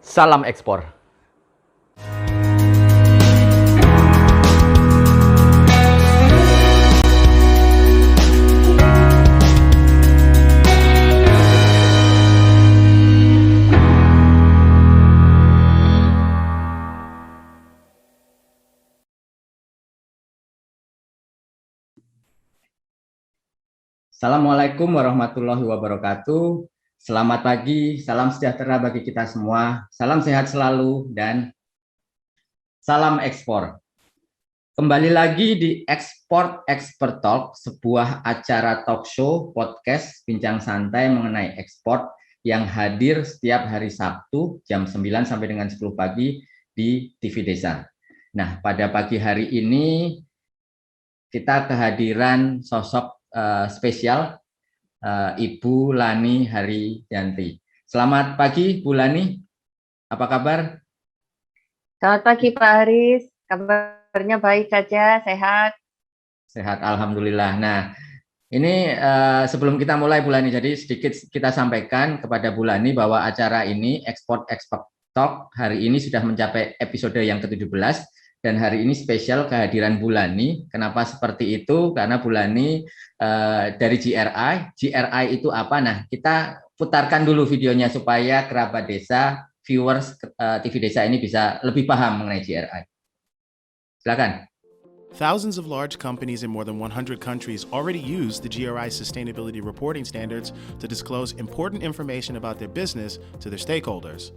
Salam ekspor. Assalamualaikum warahmatullahi wabarakatuh. Selamat pagi, salam sejahtera bagi kita semua. Salam sehat selalu dan salam ekspor. Kembali lagi di Export Expert Talk, sebuah acara talk show, podcast, bincang santai mengenai ekspor yang hadir setiap hari Sabtu jam 9 sampai dengan 10 pagi di TV Desa. Nah, pada pagi hari ini kita kehadiran sosok spesial, Ibu Lani Haryanti. Selamat pagi, Bu Lani. Apa kabar? Selamat pagi, Pak Haris. Kabarnya baik saja, sehat. Sehat, alhamdulillah. Nah, ini sebelum kita mulai, Bu Lani, jadi sedikit kita sampaikan kepada Bu Lani bahwa acara ini, Export Expert Talk, hari ini sudah mencapai episode yang ke-17, dan hari ini spesial kehadiran Bu Lani. Kenapa seperti itu? Karena Bu Lani dari GRI. GRI itu apa? Nah, kita putarkan dulu videonya supaya kerabat desa, viewers TV Desa ini bisa lebih paham mengenai GRI. Silakan. Thousands of large companies in more than 100 countries already use the GRI sustainability reporting standards to disclose important information about their business to their stakeholders.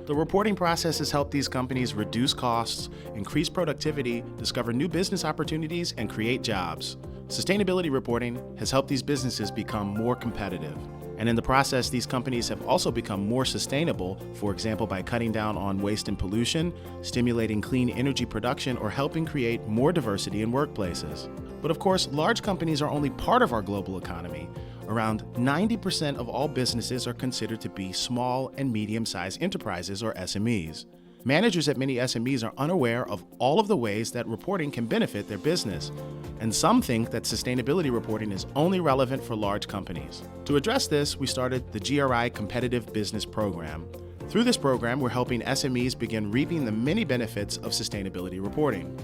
The reporting process has helped these companies reduce costs, increase productivity, discover new business opportunities, and create jobs. Sustainability reporting has helped these businesses become more competitive. And in the process, these companies have also become more sustainable, for example, by cutting down on waste and pollution, stimulating clean energy production, or helping create more diversity in workplaces. But of course, large companies are only part of our global economy. Around 90% of all businesses are considered to be small and medium-sized enterprises, or SMEs. Managers at many SMEs are unaware of all of the ways that reporting can benefit their business, and some think that sustainability reporting is only relevant for large companies. To address this, we started the GRI Competitive Business Program. Through this program, we're helping SMEs begin reaping the many benefits of sustainability reporting.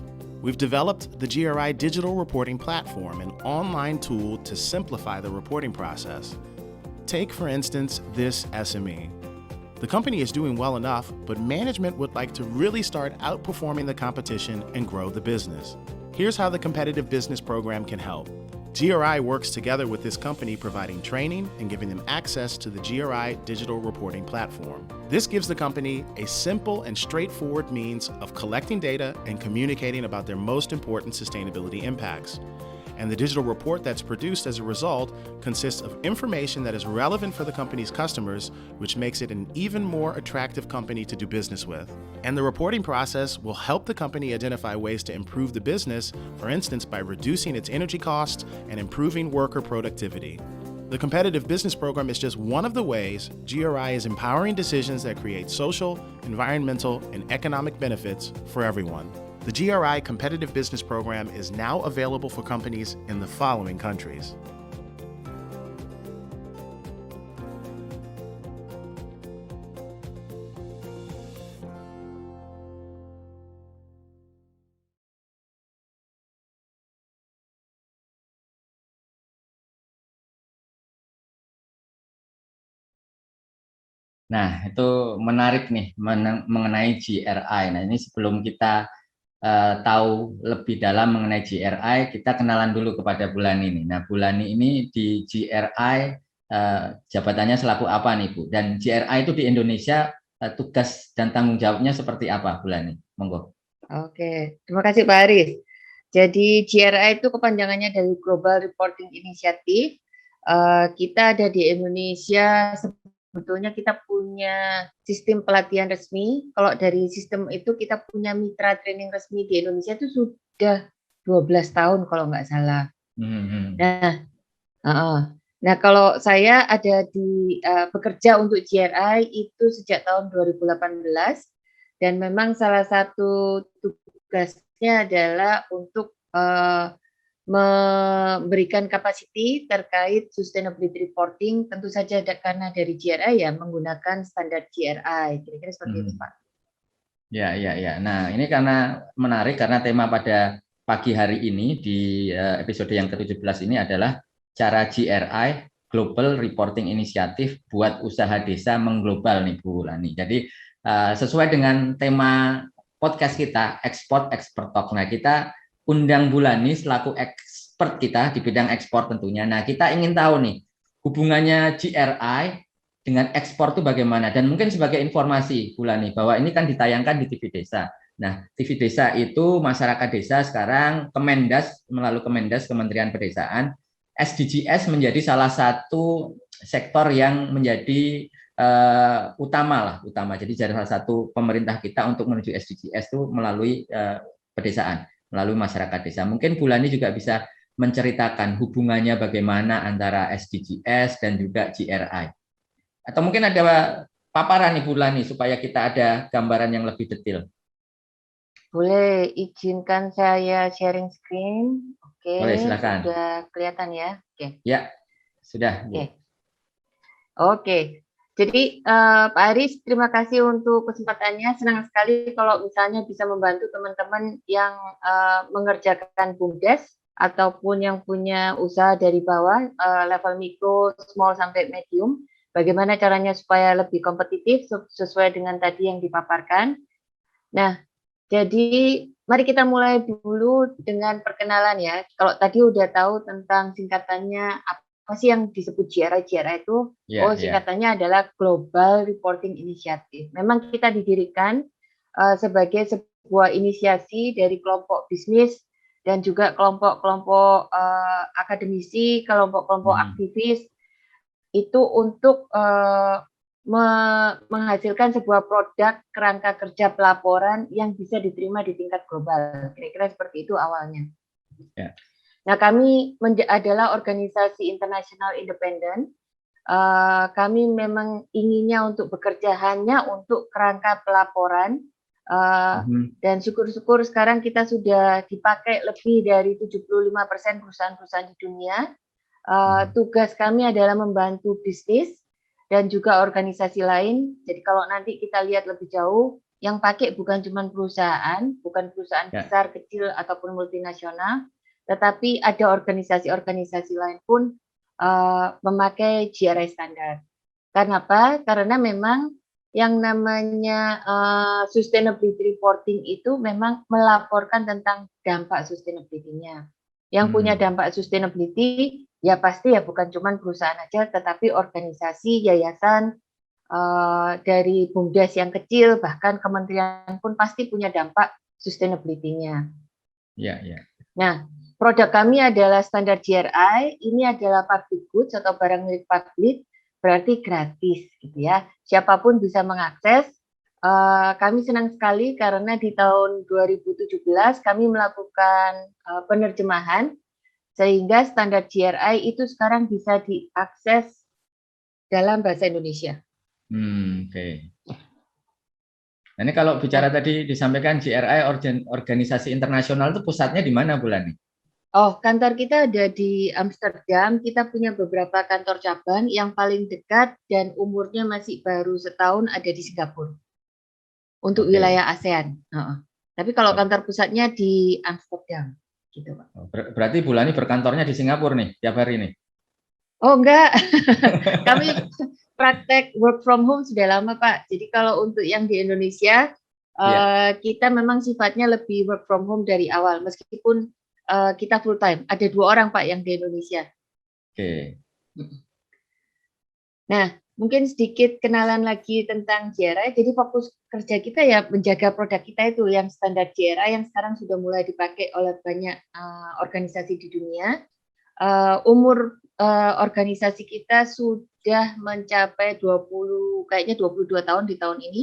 We've developed the GRI Digital Reporting Platform, an online tool to simplify the reporting process. Take, for instance, this SME. The company is doing well enough, but management would like to really start outperforming the competition and grow the business. Here's how the Competitive Business Program can help. GRI works together with this company, providing training and giving them access to the GRI Digital Reporting Platform. This gives the company a simple and straightforward means of collecting data and communicating about their most important sustainability impacts. And the digital report that's produced as a result consists of information that is relevant for the company's customers, which makes it an even more attractive company to do business with. And the reporting process will help the company identify ways to improve the business, for instance, by reducing its energy costs and improving worker productivity. The Competitive Business Program is just one of the ways GRI is empowering decisions that create social, environmental, and economic benefits for everyone. The GRI Competitive Business Program is now available for companies in the following countries. Nah, itu menarik nih mengenai GRI. Nah, ini sebelum kita tahu lebih dalam mengenai GRI, kita kenalan dulu kepada Bu Lani ini. Nah, Bu Lani ini di GRI jabatannya selaku apa nih, Bu? Dan GRI itu di Indonesia tugas dan tanggung jawabnya seperti apa, Bu Lani? Monggo. Oke, terima kasih Pak Haris. Jadi GRI itu kepanjangannya dari Global Reporting Initiative. Kita ada di Indonesia, sebetulnya kita punya sistem pelatihan resmi. Kalau dari sistem itu kita punya mitra training resmi di Indonesia itu sudah 12 tahun kalau nggak salah. Nah, kalau saya ada di bekerja untuk GRI itu sejak tahun 2018, dan memang salah satu tugasnya adalah untuk memberikan kapasiti terkait sustainability reporting, tentu saja karena dari GRI ya menggunakan standar GRI, kira-kira seperti itu Pak. Ya, ya, ya. Nah, ini karena menarik karena tema pada pagi hari ini di episode yang ke-17 ini adalah cara GRI Global Reporting Initiative buat usaha desa mengglobal nih Bu Lani. Jadi sesuai dengan tema podcast kita Export Expert Talk. Nah, kita undang Bu Lani selaku expert kita di bidang ekspor tentunya. Nah, kita ingin tahu nih hubungannya GRI dengan ekspor itu bagaimana, dan mungkin sebagai informasi Bulani bahwa ini kan ditayangkan di TV Desa. Nah, TV Desa itu masyarakat desa sekarang Kemendas, melalui Kemendas Kementerian Pedesaan, SDGs menjadi salah satu sektor yang menjadi utama. Jadi salah satu pemerintah kita untuk menuju SDGs itu melalui pedesaan, melalui masyarakat desa. Mungkin Bulani juga bisa menceritakan hubungannya bagaimana antara SDGs dan juga GRI. Atau mungkin ada paparan nih Bu Lani supaya kita ada gambaran yang lebih detail. Boleh izinkan saya sharing screen? Oke, Boleh, silakan. sudah kelihatan ya? Oke. Ya, sudah. Bu. Oke. Jadi Pak Aris, terima kasih untuk kesempatannya. Senang sekali kalau misalnya bisa membantu teman-teman yang mengerjakan BUMDes ataupun yang punya usaha dari bawah, level mikro, small sampai medium. Bagaimana caranya supaya lebih kompetitif sesuai dengan tadi yang dipaparkan. Nah, jadi mari kita mulai dulu dengan perkenalan ya. Kalau tadi udah tahu tentang singkatannya apa sih yang disebut GRI? GRI itu singkatannya adalah Global Reporting Initiative. Memang kita didirikan sebagai sebuah inisiasi dari kelompok bisnis dan juga kelompok-kelompok akademisi, kelompok-kelompok aktivis itu untuk menghasilkan sebuah produk kerangka kerja pelaporan yang bisa diterima di tingkat global. Kira-kira seperti itu awalnya. Ya. Nah, kami adalah organisasi internasional independen. Kami memang inginnya untuk bekerja hanya untuk kerangka pelaporan. Dan syukur-syukur sekarang kita sudah dipakai lebih dari 75% perusahaan-perusahaan di dunia. Tugas kami adalah membantu bisnis dan juga organisasi lain. Jadi kalau nanti kita lihat lebih jauh, yang pakai bukan cuma perusahaan, bukan perusahaan besar, kecil, ataupun multinasional, tetapi ada organisasi-organisasi lain pun memakai GRI standar. Kenapa? Karena memang yang namanya sustainability reporting itu memang melaporkan tentang dampak sustainability-nya. Yang punya dampak sustainability ya pasti ya bukan cuma perusahaan aja, tetapi organisasi, yayasan, dari BUMDes yang kecil, bahkan kementerian pun pasti punya dampak sustainability-nya. Ya, ya. Nah, produk kami adalah standar GRI, ini adalah public goods atau barang milik publik, berarti gratis gitu ya. Siapapun bisa mengakses. Kami senang sekali karena di tahun 2017 kami melakukan penerjemahan sehingga standar GRI itu sekarang bisa diakses dalam bahasa Indonesia. Oke. Nah, ini kalau bicara tadi disampaikan GRI organisasi internasional itu pusatnya di mana Bu Lani? Oh, kantor kita ada di Amsterdam. Kita punya beberapa kantor cabang. Yang paling dekat dan umurnya masih baru setahun ada di Singapura untuk wilayah ASEAN. Tapi kalau kantor pusatnya di Amsterdam, gitu Pak. Berarti Bu Lani berkantornya di Singapura nih tiap hari nih? Oh enggak, kami praktek work from home sudah lama Pak. Jadi kalau untuk yang di Indonesia, kita memang sifatnya lebih work from home dari awal, meskipun kita full time. Ada 2 orang Pak yang di Indonesia. Oke. Nah, mungkin sedikit kenalan lagi tentang GRI. Jadi fokus kerja kita ya menjaga produk kita itu yang standar GRI yang sekarang sudah mulai dipakai oleh banyak organisasi di dunia. Umur organisasi kita sudah mencapai 22 tahun di tahun ini.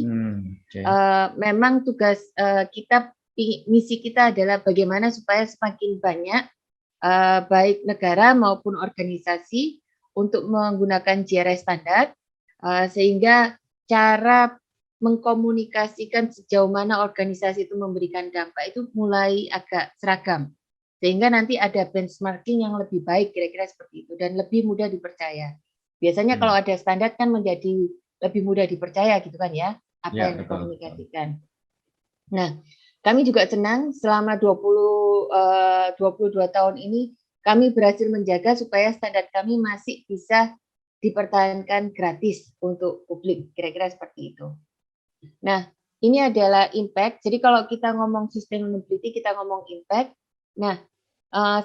Memang tugas kita, misi kita adalah bagaimana supaya semakin banyak baik negara maupun organisasi untuk menggunakan GRI standar, sehingga cara mengkomunikasikan sejauh mana organisasi itu memberikan dampak itu mulai agak seragam. sehingga nanti ada benchmarking yang lebih baik, kira-kira seperti itu, dan lebih mudah dipercaya. Biasanya kalau ada standar kan menjadi lebih mudah dipercaya gitu kan ya, apa Ya, yang betul. dikomunikasikan. Nah, kami juga senang selama 22 tahun ini kami berhasil menjaga supaya standar kami masih bisa dipertahankan gratis untuk publik, kira-kira seperti itu. Nah, ini adalah impact. Jadi kalau kita ngomong sustainability, kita ngomong impact. Nah,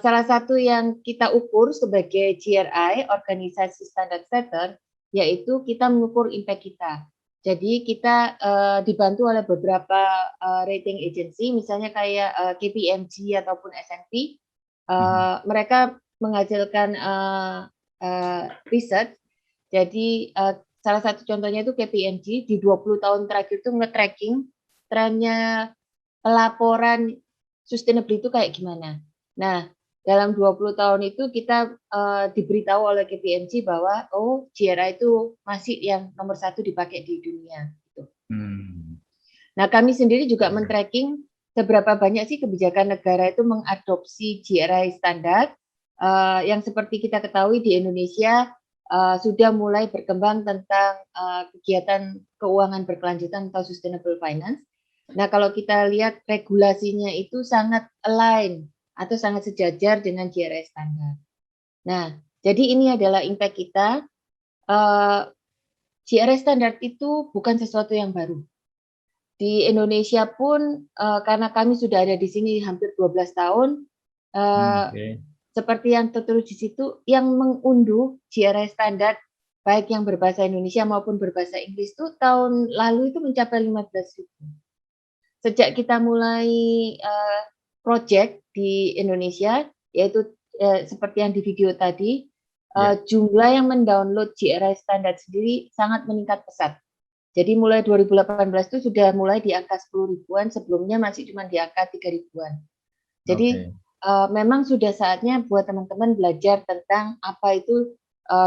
salah satu yang kita ukur sebagai GRI, organisasi standard setter, yaitu kita mengukur impact kita. Jadi kita dibantu oleh beberapa rating agency, misalnya kayak KPMG ataupun S&P. Mereka menghasilkan research. Jadi salah satu contohnya itu KPMG di 20 tahun terakhir itu nge-tracking trennya pelaporan sustainability itu kayak gimana. Nah, dalam 20 tahun itu kita diberitahu oleh KPMG bahwa GRI itu masih yang nomor 1 dipakai di dunia. Gitu. Nah, kami sendiri juga men-tracking seberapa banyak sih kebijakan negara itu mengadopsi GRI standar. Yang seperti kita ketahui di Indonesia sudah mulai berkembang tentang kegiatan keuangan berkelanjutan atau sustainable finance. Nah, kalau kita lihat regulasinya itu sangat align atau sangat sejajar dengan GRI standar. Nah, jadi ini adalah impact kita. GRI standar itu bukan sesuatu yang baru. Di Indonesia pun karena kami sudah ada di sini hampir 12 tahun, seperti yang tertulis di situ, yang mengunduh GRI standar baik yang berbahasa Indonesia maupun berbahasa Inggris itu tahun lalu itu mencapai 15.000. Sejak kita mulai project di Indonesia, yaitu seperti yang di video tadi, jumlah yang mendownload GRI standar sendiri sangat meningkat pesat. Jadi mulai 2018 itu sudah mulai di angka 10 ribuan, sebelumnya masih cuma di angka 3 ribuan. Jadi memang sudah saatnya buat teman-teman belajar tentang apa itu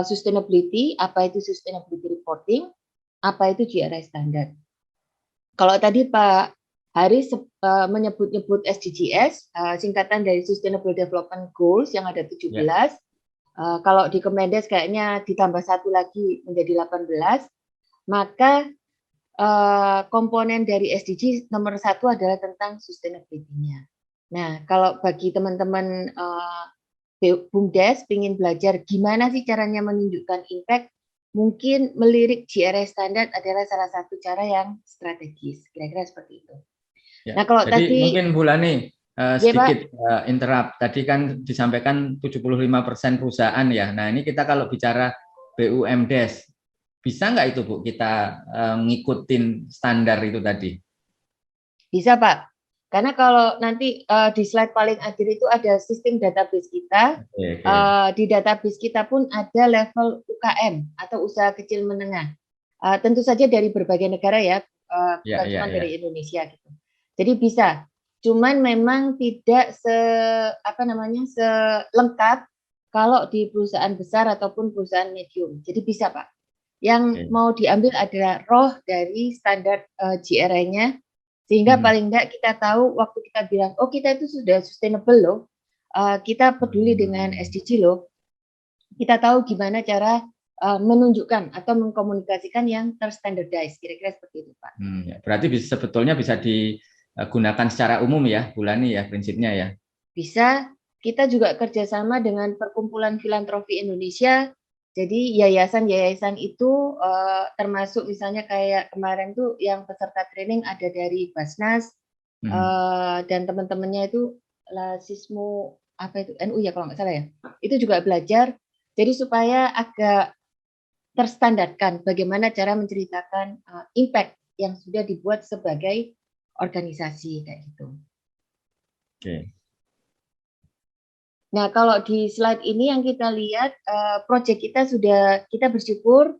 sustainability, apa itu sustainability reporting, apa itu GRI standard. Kalau tadi Pak Haris menyebut-nyebut SDGs, singkatan dari Sustainable Development Goals yang ada 17. Kalau di Kemendes kayaknya ditambah satu lagi menjadi 18. Maka komponen dari SDG nomor 1 adalah tentang sustainability-nya. Nah, kalau bagi teman-teman BUMDes ingin belajar gimana sih caranya menunjukkan impact, mungkin melirik GRI standar adalah salah satu cara yang strategis, kira-kira seperti itu. Ya, nah, kalau jadi tadi mungkin Bu Lani sedikit interrupt. Tadi kan disampaikan 75% perusahaan ya. Nah, ini kita kalau bicara BUMDes, bisa nggak itu Bu kita ngikutin standar itu tadi? Bisa Pak. Karena kalau nanti di slide paling akhir itu ada sistem database kita. Di database kita pun ada level UKM atau usaha kecil menengah. Tentu saja dari berbagai negara ya, bukan cuma dari Indonesia gitu. Jadi bisa. Cuman memang tidak selengkap kalau di perusahaan besar ataupun perusahaan medium. Jadi bisa Pak. Yang mau diambil adalah roh dari standar GRI-nya. Sehingga paling enggak kita tahu waktu kita bilang, oh kita itu sudah sustainable loh, kita peduli dengan SDG loh, kita tahu gimana cara menunjukkan atau mengkomunikasikan yang terstandardize, kira-kira seperti itu Pak. Berarti sebetulnya bisa digunakan secara umum ya, Bu Lani ya prinsipnya ya? Bisa, kita juga kerjasama dengan Perkumpulan Filantropi Indonesia. Jadi yayasan-yayasan itu termasuk misalnya kayak kemarin tuh yang peserta training ada dari Basnas dan teman-temannya itu Sismo apa itu NU ya kalau nggak salah ya. Itu juga belajar. Jadi supaya agak terstandarkan bagaimana cara menceritakan impact yang sudah dibuat sebagai organisasi kayak gitu. Nah, kalau di slide ini yang kita lihat, proyek kita bersyukur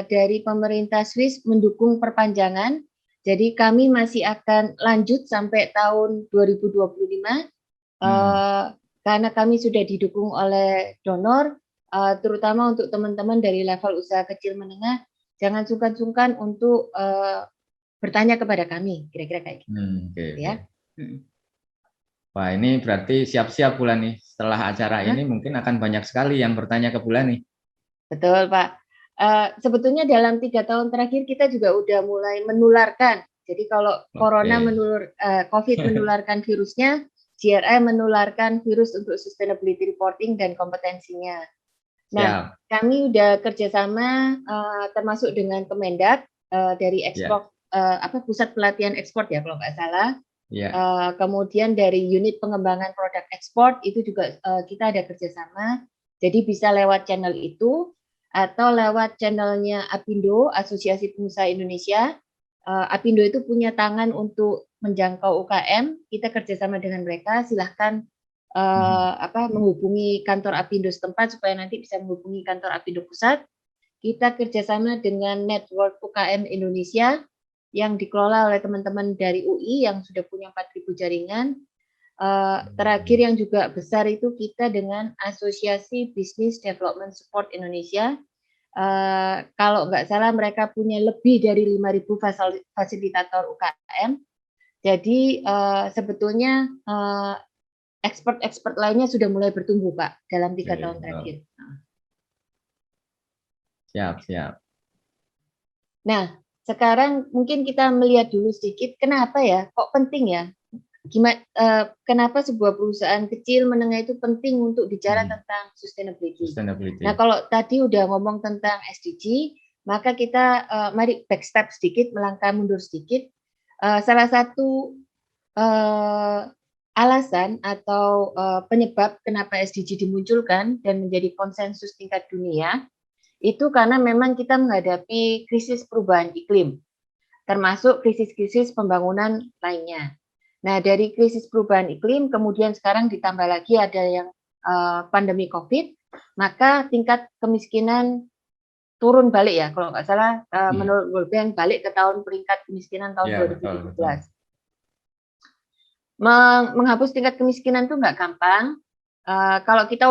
dari pemerintah Swiss mendukung perpanjangan. Jadi kami masih akan lanjut sampai tahun 2025 karena kami sudah didukung oleh donor, terutama untuk teman-teman dari level usaha kecil menengah. Jangan sungkan-sungkan untuk bertanya kepada kami, kira-kira kayak gitu. Ya. Wah, ini berarti siap-siap Bulan nih. Setelah acara Hah? ini mungkin akan banyak sekali yang bertanya ke Bulan nih. Betul, Pak. Sebetulnya dalam 3 tahun terakhir kita juga udah mulai menularkan. Jadi kalau corona Oke. COVID menularkan virusnya, GRI menularkan virus untuk sustainability reporting dan kompetensinya. Nah, Siap. kami udah kerjasama termasuk dengan Kemendak dari Ya, ekspor pusat pelatihan ekspor ya kalau nggak salah. ya. Kemudian dari unit pengembangan produk ekspor itu juga kita ada kerjasama. Jadi bisa lewat channel itu atau lewat channelnya Apindo, Asosiasi Pengusaha Indonesia. Apindo itu punya tangan untuk menjangkau UKM. Kita kerjasama dengan mereka. Silahkan menghubungi kantor Apindo setempat supaya nanti bisa menghubungi kantor Apindo pusat. Kita kerjasama dengan Network UKM Indonesia yang dikelola oleh teman-teman dari UI yang sudah punya 4.000 jaringan. Terakhir yang juga besar itu kita dengan Asosiasi Business Development Support Indonesia. Kalau nggak salah mereka punya lebih dari 5.000 fasilitator UKM. Jadi sebetulnya expert lainnya sudah mulai bertumbuh Pak dalam 3 tahun terakhir. Siap. Nah, sekarang mungkin kita melihat dulu sedikit kenapa ya, kok penting ya? Kenapa sebuah perusahaan kecil menengah itu penting untuk bicara tentang sustainability. Nah, kalau tadi udah ngomong tentang SDG, maka kita mari backstep sedikit, melangkah mundur sedikit. Salah satu alasan atau penyebab kenapa SDG dimunculkan dan menjadi konsensus tingkat dunia itu karena memang kita menghadapi krisis perubahan iklim, termasuk krisis-krisis pembangunan lainnya. Nah, dari krisis perubahan iklim, kemudian sekarang ditambah lagi ada yang pandemi COVID, maka tingkat kemiskinan turun balik ya, kalau nggak salah menurut World Bank balik ke tahun peringkat kemiskinan tahun 2017. Betul. Menghapus tingkat kemiskinan itu nggak gampang. Kalau kita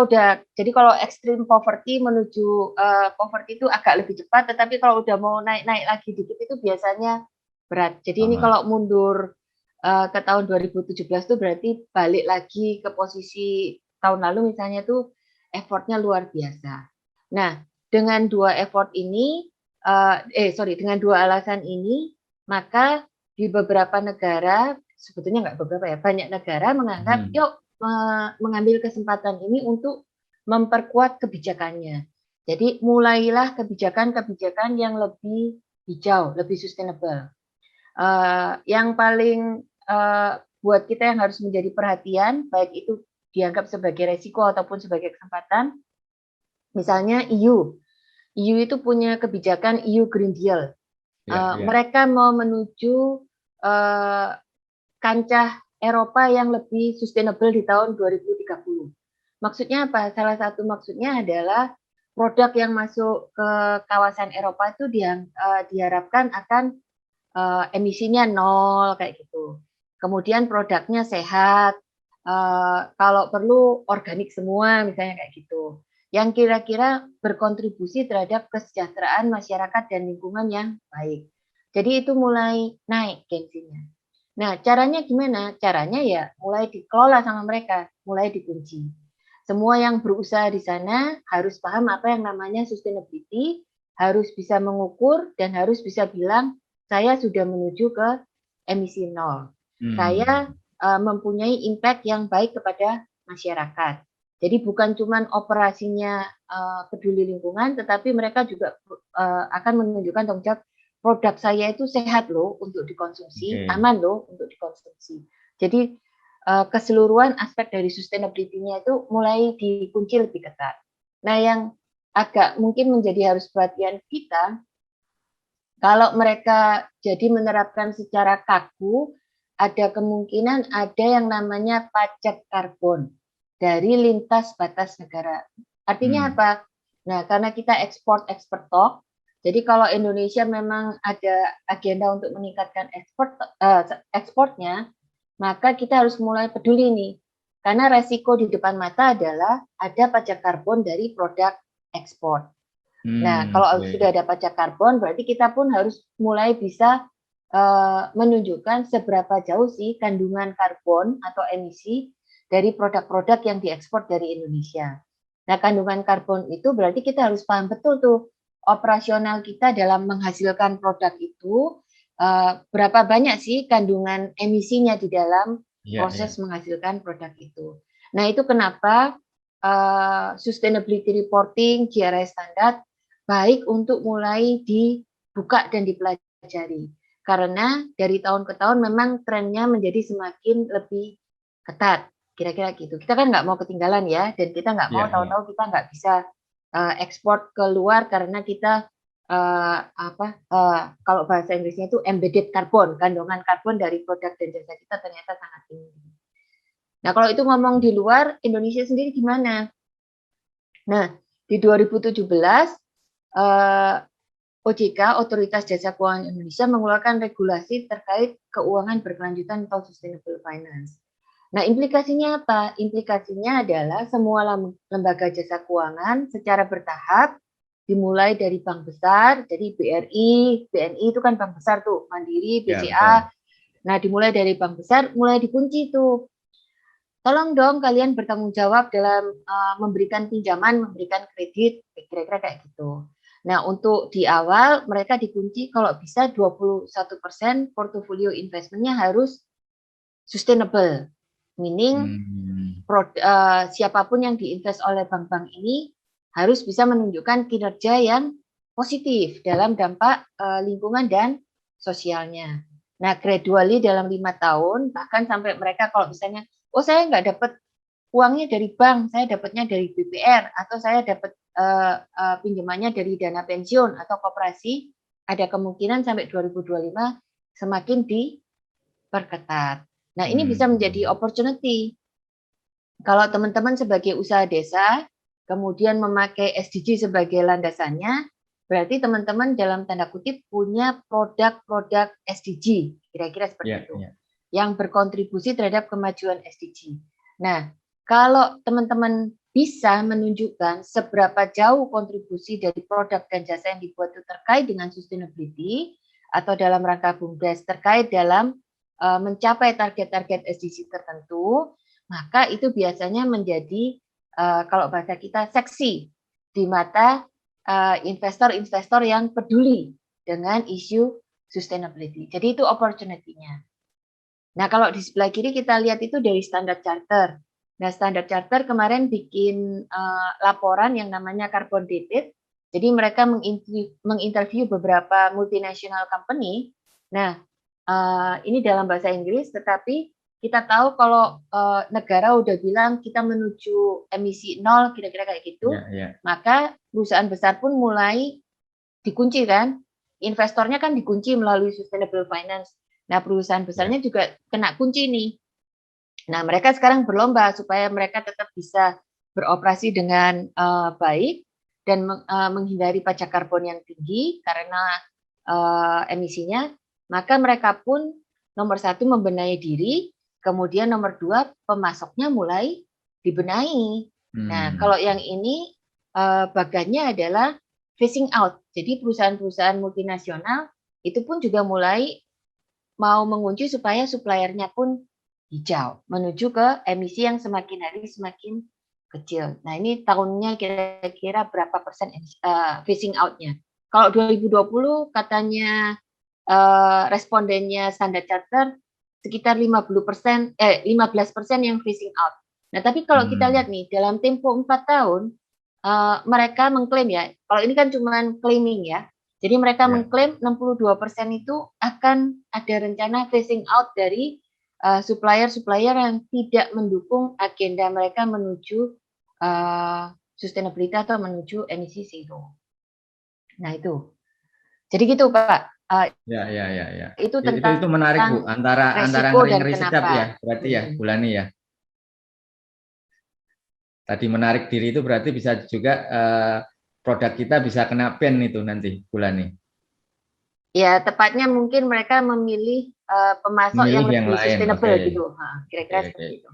jadi kalau extreme poverty menuju poverty itu agak lebih cepat, tetapi kalau udah mau naik lagi dikit itu biasanya berat. Jadi ini kalau mundur ke tahun 2017 itu berarti balik lagi ke posisi tahun lalu misalnya tuh effortnya luar biasa. Nah, dengan dengan dua alasan ini, maka di beberapa negara, sebetulnya nggak beberapa ya, banyak negara menganggap yuk mengambil kesempatan ini untuk memperkuat kebijakannya. Jadi mulailah kebijakan-kebijakan yang lebih hijau, lebih sustainable. Yang paling buat kita yang harus menjadi perhatian, baik itu dianggap sebagai resiko ataupun sebagai kesempatan, misalnya EU itu punya kebijakan EU Green Deal. Mereka mau menuju kancah Eropa yang lebih sustainable di tahun 2030. Maksudnya apa? Salah satu maksudnya adalah produk yang masuk ke kawasan Eropa itu diharapkan akan emisinya 0 kayak gitu. Kemudian produknya sehat, kalau perlu organik semua misalnya kayak gitu. Yang kira-kira berkontribusi terhadap kesejahteraan masyarakat dan lingkungan yang baik. Jadi itu mulai naik gengsinya. Nah, caranya gimana? Caranya ya mulai dikelola sama mereka, mulai dikunci. Semua yang berusaha di sana harus paham apa yang namanya sustainability, harus bisa mengukur dan harus bisa bilang saya sudah menuju ke emisi 0. Saya mempunyai impact yang baik kepada masyarakat. Jadi bukan cuma operasinya peduli lingkungan, tetapi mereka juga akan menunjukkan tanggung jawab produk saya itu sehat loh untuk dikonsumsi, aman loh untuk dikonsumsi. Jadi keseluruhan aspek dari sustainability-nya itu mulai dikunci lebih ketat. Nah, yang agak mungkin menjadi harus perhatian kita, kalau mereka jadi menerapkan secara kaku, ada kemungkinan ada yang namanya pajak karbon dari lintas batas negara. Artinya apa? Nah, karena kita ekspor tok, jadi kalau Indonesia memang ada agenda untuk meningkatkan ekspornya, maka kita harus mulai peduli nih. Karena resiko di depan mata adalah ada pajak karbon dari produk ekspor. Nah, kalau sudah ada pajak karbon, berarti kita pun harus mulai bisa menunjukkan seberapa jauh sih kandungan karbon atau emisi dari produk-produk yang diekspor dari Indonesia. Nah, kandungan karbon itu berarti kita harus paham betul tuh operasional kita dalam menghasilkan produk itu berapa banyak sih kandungan emisinya di dalam proses menghasilkan produk itu. Nah, itu kenapa sustainability reporting GRI standar baik untuk mulai dibuka dan dipelajari. Karena dari tahun ke tahun memang trennya menjadi semakin lebih ketat, kira-kira gitu. Kita kan nggak mau ketinggalan ya, dan kita nggak mau tahu-tahu kita nggak bisa ekspor keluar karena kita kalau bahasa Inggrisnya itu embedded carbon, kandungan karbon dari produk dan jasa kita ternyata sangat tinggi. Nah, kalau itu ngomong di luar, Indonesia sendiri gimana? Nah, di 2017 OJK, Otoritas Jasa Keuangan Indonesia, mengeluarkan regulasi terkait keuangan berkelanjutan atau sustainable finance. Nah, implikasinya apa? Implikasinya adalah semua lembaga jasa keuangan secara bertahap, dimulai dari bank besar, jadi BRI, BNI itu kan bank besar tuh, Mandiri, BCA. Nah, dimulai dari bank besar, mulai dikunci tuh. Tolong dong kalian bertanggung jawab dalam memberikan pinjaman, memberikan kredit, kira-kira kayak gitu. Nah, untuk di awal mereka dikunci kalau bisa 21% portofolio investmentnya harus sustainable, meaning siapapun yang diinvest oleh bank-bank ini harus bisa menunjukkan kinerja yang positif dalam dampak lingkungan dan sosialnya. Nah, gradually dalam 5 tahun, bahkan sampai mereka kalau misalnya, oh saya nggak dapat uangnya dari bank, saya dapatnya dari BPR, atau saya dapat pinjamannya dari dana pensiun atau koperasi, ada kemungkinan sampai 2025 semakin diperketat. Nah, ini bisa menjadi opportunity. Kalau teman-teman sebagai usaha desa, kemudian memakai SDG sebagai landasannya, berarti teman-teman dalam tanda kutip punya produk-produk SDG, kira-kira seperti itu, yang berkontribusi terhadap kemajuan SDG. Nah, kalau teman-teman bisa menunjukkan seberapa jauh kontribusi dari produk dan jasa yang dibuat itu terkait dengan sustainability atau dalam rangka BUMDes terkait dalam mencapai target-target SDG tertentu, maka itu biasanya menjadi kalau bahasa kita seksi di mata investor-investor yang peduli dengan isu sustainability. Jadi itu opportunity-nya. Nah, kalau di sebelah kiri kita lihat itu dari Standard Charter. Nah, Standard Charter kemarin bikin laporan yang namanya Carbon Dated. Jadi mereka menginterview beberapa multinational company. Nah, ini dalam bahasa Inggris, tetapi kita tahu kalau negara udah bilang kita menuju emisi nol, kira-kira kayak gitu, maka perusahaan besar pun mulai dikunci kan. Investornya kan dikunci melalui sustainable finance. Nah, perusahaan besarnya juga kena kunci nih. Nah, mereka sekarang berlomba supaya mereka tetap bisa beroperasi dengan baik dan menghindari pajak karbon yang tinggi karena emisinya. Maka mereka pun nomor 1 membenahi diri, kemudian nomor 2 pemasoknya mulai dibenahi. Nah, kalau yang ini bagannya adalah phasing out. Jadi perusahaan-perusahaan multinasional itu pun juga mulai mau mengunci supaya suppliernya pun hijau, menuju ke emisi yang semakin hari semakin kecil. Nah, ini tahunnya kira-kira berapa persen phasing out-nya. Kalau 2020 katanya respondennya Standard Charter sekitar 15% yang phasing out. Nah, tapi kalau kita lihat nih, dalam tempo 4 tahun, mereka mengklaim ya, kalau ini kan cuma claiming ya, jadi mereka mengklaim 62% itu akan ada rencana phasing out dari supplier-supplier yang tidak mendukung agenda mereka menuju sustainability atau menuju emisi zero. Nah itu, jadi gitu Pak. Itu tentang itu menarik Bu, antara ngeri sedap ya, berarti ya Bulani ya. Tadi menarik diri itu berarti bisa juga produk kita bisa kena ban itu nanti Bulani. Ya, tepatnya mungkin mereka memilih pemasok yang lebih sustainable gitu. Kira-kira seperti itu.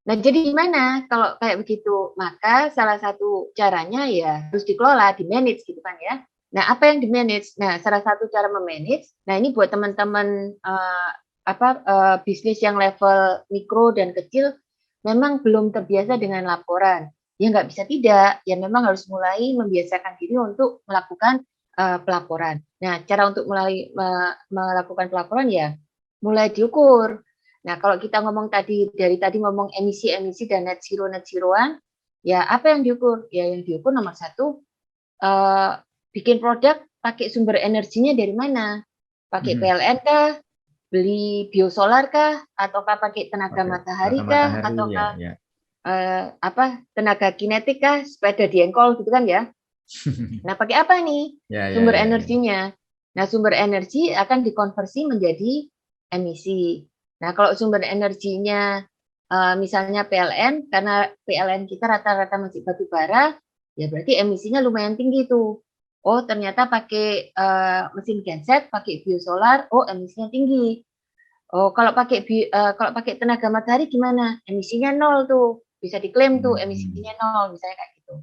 Nah, jadi gimana kalau kayak begitu? Maka salah satu caranya ya harus dikelola, di manage gitu kan ya. Nah, apa yang di-manage? Nah, salah satu cara memanage, nah ini buat teman-teman bisnis yang level mikro dan kecil, memang belum terbiasa dengan laporan. Ya nggak bisa tidak, ya memang harus mulai membiasakan diri untuk melakukan pelaporan. Nah, cara untuk mulai melakukan pelaporan ya mulai diukur. Nah, kalau kita ngomong dari tadi ngomong emisi-emisi dan net zeroan, ya apa yang diukur? Ya yang diukur nomor satu, bikin produk pakai sumber energinya dari mana? Pakai PLN kah? Beli biosolar kah? Ataukah pakai tenaga Oke, matahari tenaga kah? matahari ya, Ataukah ya. tenaga kinetik kah? Sepeda diengkol gitu kan ya? Nah, pakai apa nih Ya, ya, sumber ya, ya. energinya? Nah, sumber energi akan dikonversi menjadi emisi. Nah, kalau sumber energinya misalnya PLN, karena PLN kita rata-rata masih batu bara, ya berarti emisinya lumayan tinggi tuh. Oh, ternyata pakai mesin genset, pakai biosolar, oh emisinya tinggi. Oh, kalau pakai tenaga matahari gimana? Emisinya nol tuh, bisa diklaim tuh Hmm. emisinya nol, misalnya kayak gitu.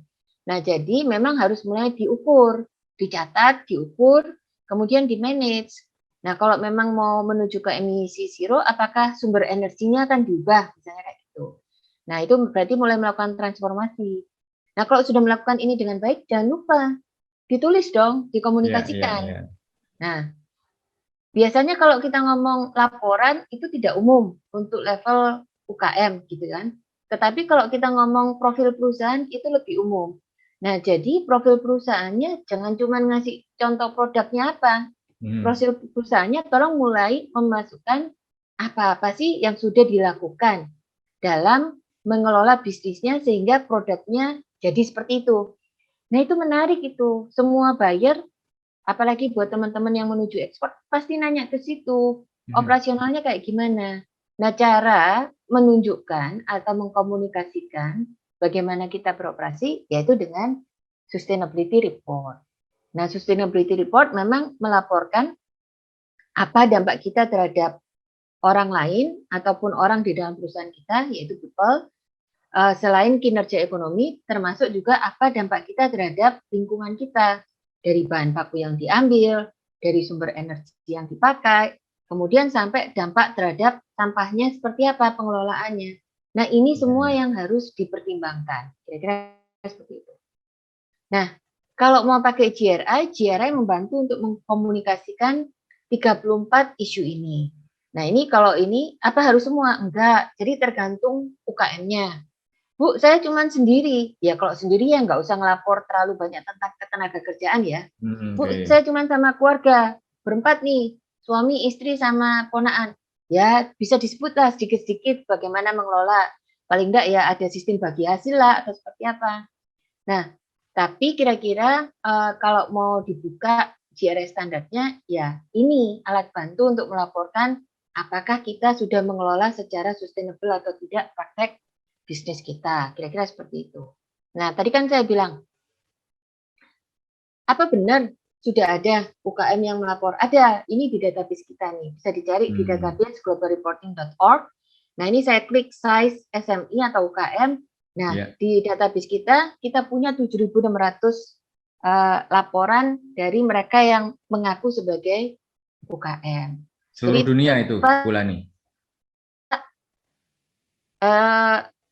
Nah, jadi memang harus mulai diukur, dicatat, diukur, kemudian di-manage. Nah, kalau memang mau menuju ke emisi zero, apakah sumber energinya akan diubah, misalnya kayak gitu. Nah, itu berarti mulai melakukan transformasi. Nah, kalau sudah melakukan ini dengan baik, jangan lupa ditulis dong, Ya, ya, dikomunikasikan. ya. Nah, biasanya kalau kita ngomong laporan itu tidak umum untuk level UKM gitu kan. Tetapi kalau kita ngomong profil perusahaan itu lebih umum. Nah, jadi profil perusahaannya jangan cuma ngasih contoh produknya apa. Hmm. Profil perusahaannya tolong mulai memasukkan apa-apa sih yang sudah dilakukan dalam mengelola bisnisnya sehingga produknya jadi seperti itu. Nah, itu menarik itu. Semua buyer, apalagi buat teman-teman yang menuju ekspor, pasti nanya ke situ, Hmm. operasionalnya kayak gimana. Nah, cara menunjukkan atau mengkomunikasikan bagaimana kita beroperasi, yaitu dengan sustainability report. Nah, sustainability report memang melaporkan apa dampak kita terhadap orang lain ataupun orang di dalam perusahaan kita, yaitu people, selain kinerja ekonomi, termasuk juga apa dampak kita terhadap lingkungan kita, dari bahan baku yang diambil, dari sumber energi yang dipakai, kemudian sampai dampak terhadap sampahnya seperti apa pengelolaannya. Nah, ini Ya, semua ya. yang harus dipertimbangkan. Kira-kira seperti itu. Nah, kalau mau pakai GRI membantu untuk mengkomunikasikan 34 isu ini. Nah, ini kalau ini apa harus semua? Enggak. Jadi tergantung UKM-nya. Bu, saya cuma sendiri. Ya kalau sendiri ya nggak usah ngelapor terlalu banyak tentang ketenaga kerjaan ya. Bu, Oke. saya cuma sama keluarga, berempat nih, suami, istri, sama ponaan. Ya bisa disebutlah sedikit-sedikit bagaimana mengelola. Paling enggak ya ada sistem bagi hasil lah atau seperti apa. Nah, tapi kira-kira kalau mau dibuka GRI standarnya, ya ini alat bantu untuk melaporkan apakah kita sudah mengelola secara sustainable atau tidak praktek bisnis kita. Kira-kira seperti itu. Nah, tadi kan saya bilang, apa benar sudah ada UKM yang melapor? Ada, ini di database kita nih. Bisa dicari di Hmm. database globalreporting.org. Nah, ini saya klik size SMI atau UKM. Nah, Ya. di database kita punya 7.600 laporan dari mereka yang mengaku sebagai UKM. Seluruh Jadi, dunia itu, Bulani.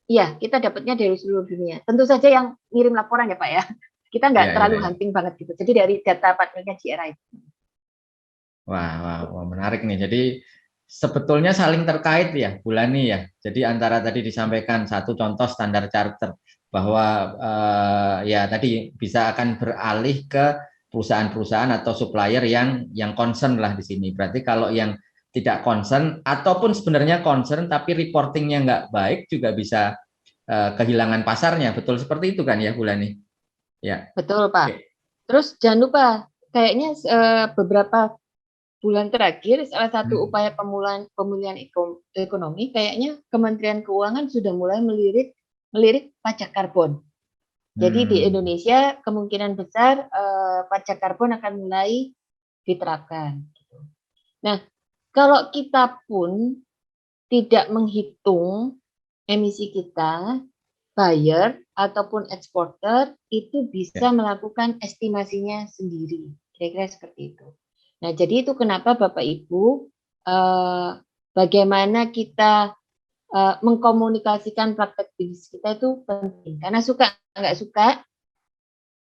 ya kita dapatnya dari seluruh dunia. Tentu saja yang ngirim laporan ya Pak ya. Kita nggak Ya, ya, terlalu ya. hunting banget gitu. Jadi dari data partnernya GRI. Wah, wah, wah, menarik nih. Jadi sebetulnya saling terkait ya, Bulani ya. Jadi antara tadi disampaikan satu contoh standar charter bahwa ya tadi bisa akan beralih ke perusahaan-perusahaan atau supplier yang concern lah di sini. Berarti kalau yang tidak concern ataupun sebenarnya concern tapi reportingnya nggak baik juga bisa kehilangan pasarnya. Betul seperti itu kan ya, Bulani? Ya. Betul Pak. Oke. Terus jangan lupa, kayaknya beberapa bulan terakhir salah satu Hmm. upaya pemulihan ekonomi kayaknya Kementerian Keuangan sudah mulai melirik pajak karbon. Jadi di Hmm. Indonesia kemungkinan besar pajak karbon akan mulai diterapkan. Nah, kalau kita pun tidak menghitung emisi kita, buyer ataupun eksporter itu bisa melakukan estimasinya sendiri. Kira-kira seperti itu. Nah, jadi itu kenapa Bapak Ibu bagaimana kita mengkomunikasikan praktek bisnis kita itu penting. Karena suka nggak suka,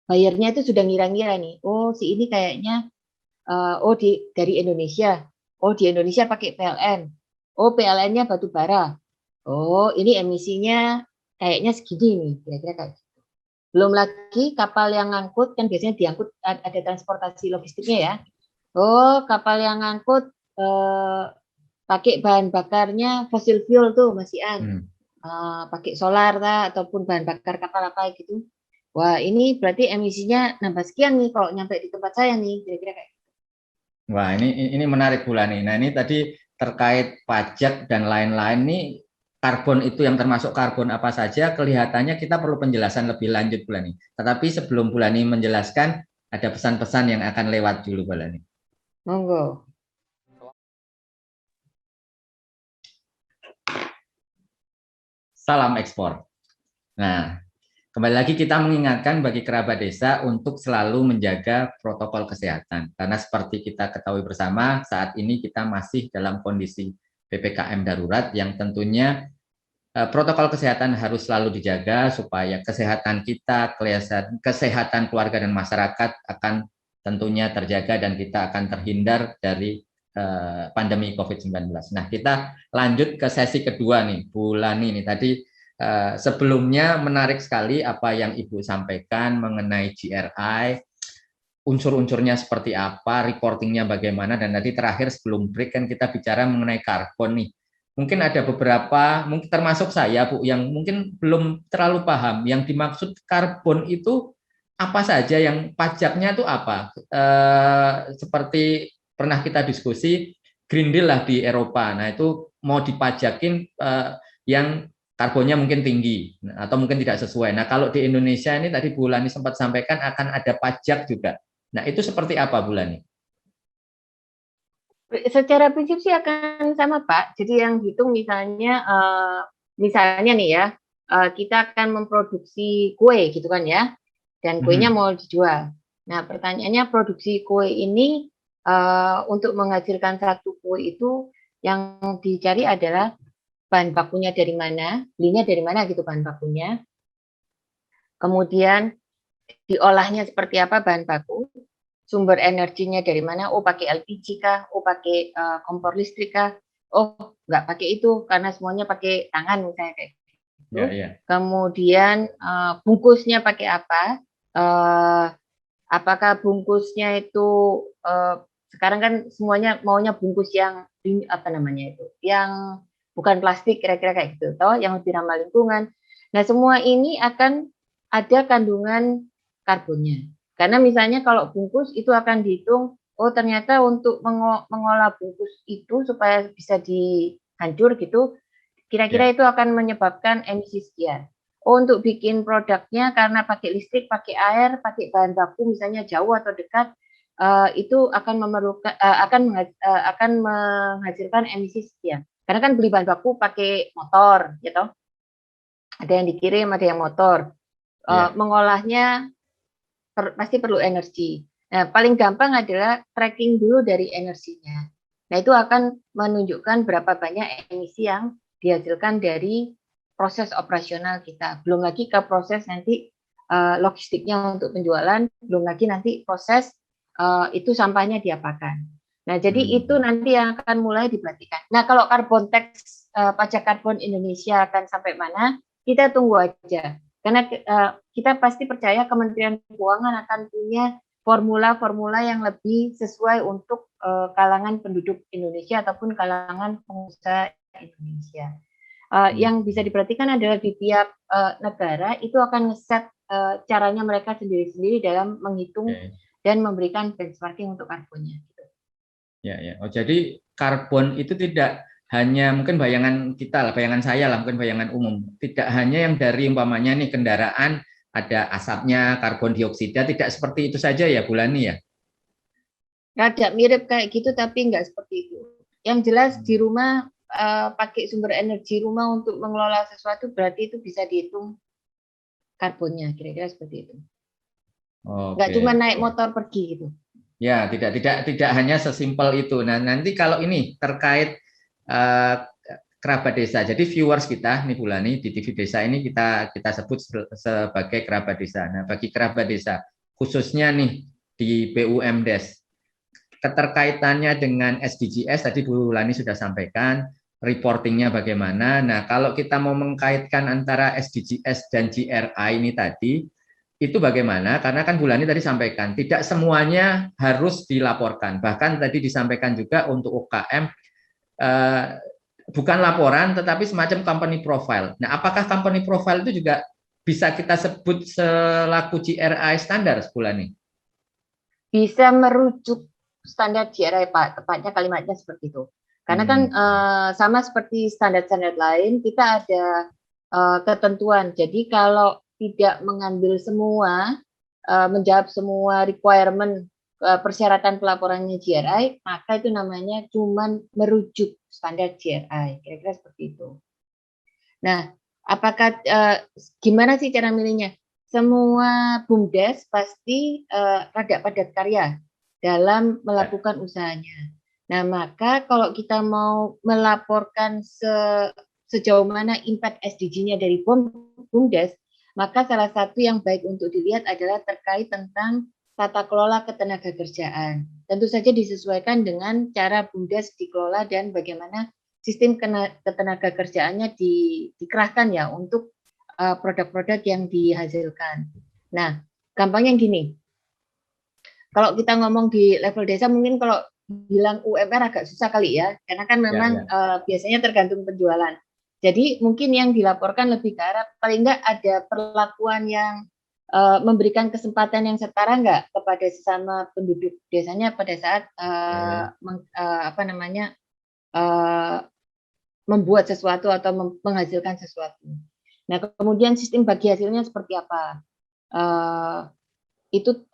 bayarnya itu sudah ngira-ngira nih. Oh, si ini kayaknya dari Indonesia. Oh, di Indonesia pakai PLN. Oh, PLN-nya batu bara. Oh, ini emisinya kayaknya segini nih, kira-kira kayak gitu. Belum lagi kapal yang ngangkut, kan biasanya diangkut ada transportasi logistiknya ya. Oh, kapal yang ngangkut pakai bahan bakarnya fosil fuel tuh, Mas Ian. Pakai solar ataupun bahan bakar kapal apa gitu. Wah, ini berarti emisinya nambah sekian nih kalau nyampe di tempat saya nih, kira-kira kayak gitu. Wah, ini menarik pula nih. Nah, ini tadi terkait pajak dan lain-lain nih, karbon itu yang termasuk karbon apa saja, kelihatannya kita perlu penjelasan lebih lanjut pula nih. Tetapi sebelum Bulani menjelaskan, ada pesan-pesan yang akan lewat dulu Bulani. Monggo. Salam ekspor. Nah, kembali lagi kita mengingatkan bagi kerabat desa untuk selalu menjaga protokol kesehatan. Karena seperti kita ketahui bersama, saat ini kita masih dalam kondisi PPKM darurat yang tentunya protokol kesehatan harus selalu dijaga supaya kesehatan kita, kesehatan keluarga dan masyarakat akan tentunya terjaga dan kita akan terhindar dari pandemi COVID-19. Nah, kita lanjut ke sesi kedua nih, Bu Lani nih. Tadi sebelumnya menarik sekali apa yang Ibu sampaikan mengenai GRI, unsur-unsurnya seperti apa, reportingnya bagaimana, dan tadi terakhir sebelum break kan kita bicara mengenai karbon nih. Mungkin ada beberapa, mungkin termasuk saya Bu, yang mungkin belum terlalu paham, yang dimaksud karbon itu apa saja, yang pajaknya itu apa? Seperti pernah kita diskusi, Green Deal lah di Eropa, nah itu mau dipajakin yang karbonnya mungkin tinggi atau mungkin tidak sesuai. Nah kalau di Indonesia ini tadi Bu Lani sempat sampaikan akan ada pajak juga. Nah itu seperti apa Bu Lani? Secara prinsip sih akan sama Pak. Jadi yang hitung misalnya nih ya, kita akan memproduksi kue gitu kan ya, dan kuenya mau dijual. Nah pertanyaannya produksi kue ini untuk menghasilkan satu kue itu yang dicari adalah bahan bakunya dari mana, belinya dari mana gitu bahan bakunya. Kemudian diolahnya seperti apa bahan baku, sumber energinya dari mana, oh pakai LPG kah, oh pakai kompor listrik kah, oh nggak pakai itu karena semuanya pakai tangan misalnya kayak gitu. Kemudian bungkusnya pakai apa, apakah bungkusnya itu sekarang kan semuanya maunya bungkus yang apa namanya itu, yang bukan plastik kira-kira kayak gitu, toh yang lebih ramah lingkungan. Nah semua ini akan ada kandungan karbonnya. Karena misalnya kalau bungkus itu akan dihitung, oh ternyata untuk mengolah bungkus itu supaya bisa dihancur gitu, kira-kira itu akan menyebabkan emisi sekian. Oh untuk bikin produknya karena pakai listrik, pakai air, pakai bahan baku misalnya jauh atau dekat, itu akan memerlukan akan menghasilkan emisi sekian. Karena kan beli bahan baku pakai motor, gitu. Ada yang dikirim, ada yang motor. Mengolahnya pasti perlu energi. Nah, paling gampang adalah tracking dulu dari energinya. Nah, itu akan menunjukkan berapa banyak emisi yang dihasilkan dari proses operasional kita. Belum lagi ke proses nanti logistiknya untuk penjualan, belum lagi nanti proses itu sampahnya diapakan. Nah, jadi itu nanti yang akan mulai diperhatikan. Nah, kalau carbon tax, pajak karbon Indonesia akan sampai mana, kita tunggu aja. Karena kita pasti percaya Kementerian Keuangan akan punya formula-formula yang lebih sesuai untuk kalangan penduduk Indonesia ataupun kalangan pengusaha Indonesia. Yang bisa diperhatikan adalah di tiap negara itu akan ngeset caranya mereka sendiri-sendiri dalam menghitung dan memberikan benchmarking untuk karbonnya. Oh, jadi karbon itu tidak hanya mungkin bayangan kita lah, bayangan saya lah, mungkin bayangan umum. Tidak hanya yang dari umpamanya nih kendaraan ada asapnya, karbon dioksida, tidak seperti itu saja ya Bu Lani ya? Agak mirip kayak gitu tapi nggak seperti itu. Yang jelas di rumah pakai sumber energi rumah untuk mengelola sesuatu berarti itu bisa dihitung karbonnya, kira-kira seperti itu. Oke. Nggak cuma naik motor pergi gitu. Ya, tidak hanya sesimpel itu. Nah, nanti kalau ini terkait kerabat desa. Jadi viewers kita nih Bulani di TV Desa ini kita sebut sebagai kerabat desa. Nah, bagi kerabat desa khususnya nih di BUMDes, keterkaitannya dengan SDGs tadi Bu Lani sudah sampaikan, reportingnya bagaimana. Nah, kalau kita mau mengkaitkan antara SDGs dan GRI ini tadi, itu bagaimana? Karena kan Bu Lani tadi sampaikan, tidak semuanya harus dilaporkan. Bahkan tadi disampaikan juga untuk UKM, bukan laporan, tetapi semacam company profile. Nah, apakah company profile itu juga bisa kita sebut selaku GRI standar, Bu Lani? Bisa merujuk standar GRI, Pak, tepatnya kalimatnya seperti itu. Karena kan sama seperti standar-standar lain, kita ada ketentuan. Jadi kalau tidak mengambil semua, menjawab semua requirement persyaratan pelaporannya GRI, maka itu namanya cuman merujuk standar GRI. Kira-kira seperti itu. Nah, apakah gimana sih cara milihnya? Semua BUMDes pasti rada padat karya dalam melakukan usahanya. Nah, maka kalau kita mau melaporkan sejauh mana impact SDG-nya dari BUMDes, maka salah satu yang baik untuk dilihat adalah terkait tentang tata kelola ketenagakerjaan. Tentu saja disesuaikan dengan cara BUMDes dikelola dan bagaimana sistem ketenagakerjaannya dikerahkan ya untuk produk-produk yang dihasilkan. Nah, gampangnya gini, kalau kita ngomong di level desa mungkin kalau bilang UMR agak susah kali ya, karena kan memang biasanya tergantung penjualan. Jadi mungkin yang dilaporkan lebih ke arah paling enggak ada perlakuan yang memberikan kesempatan yang setara enggak kepada sesama penduduk desanya pada saat membuat sesuatu atau menghasilkan sesuatu. Nah, kemudian sistem bagi hasilnya seperti apa? Itu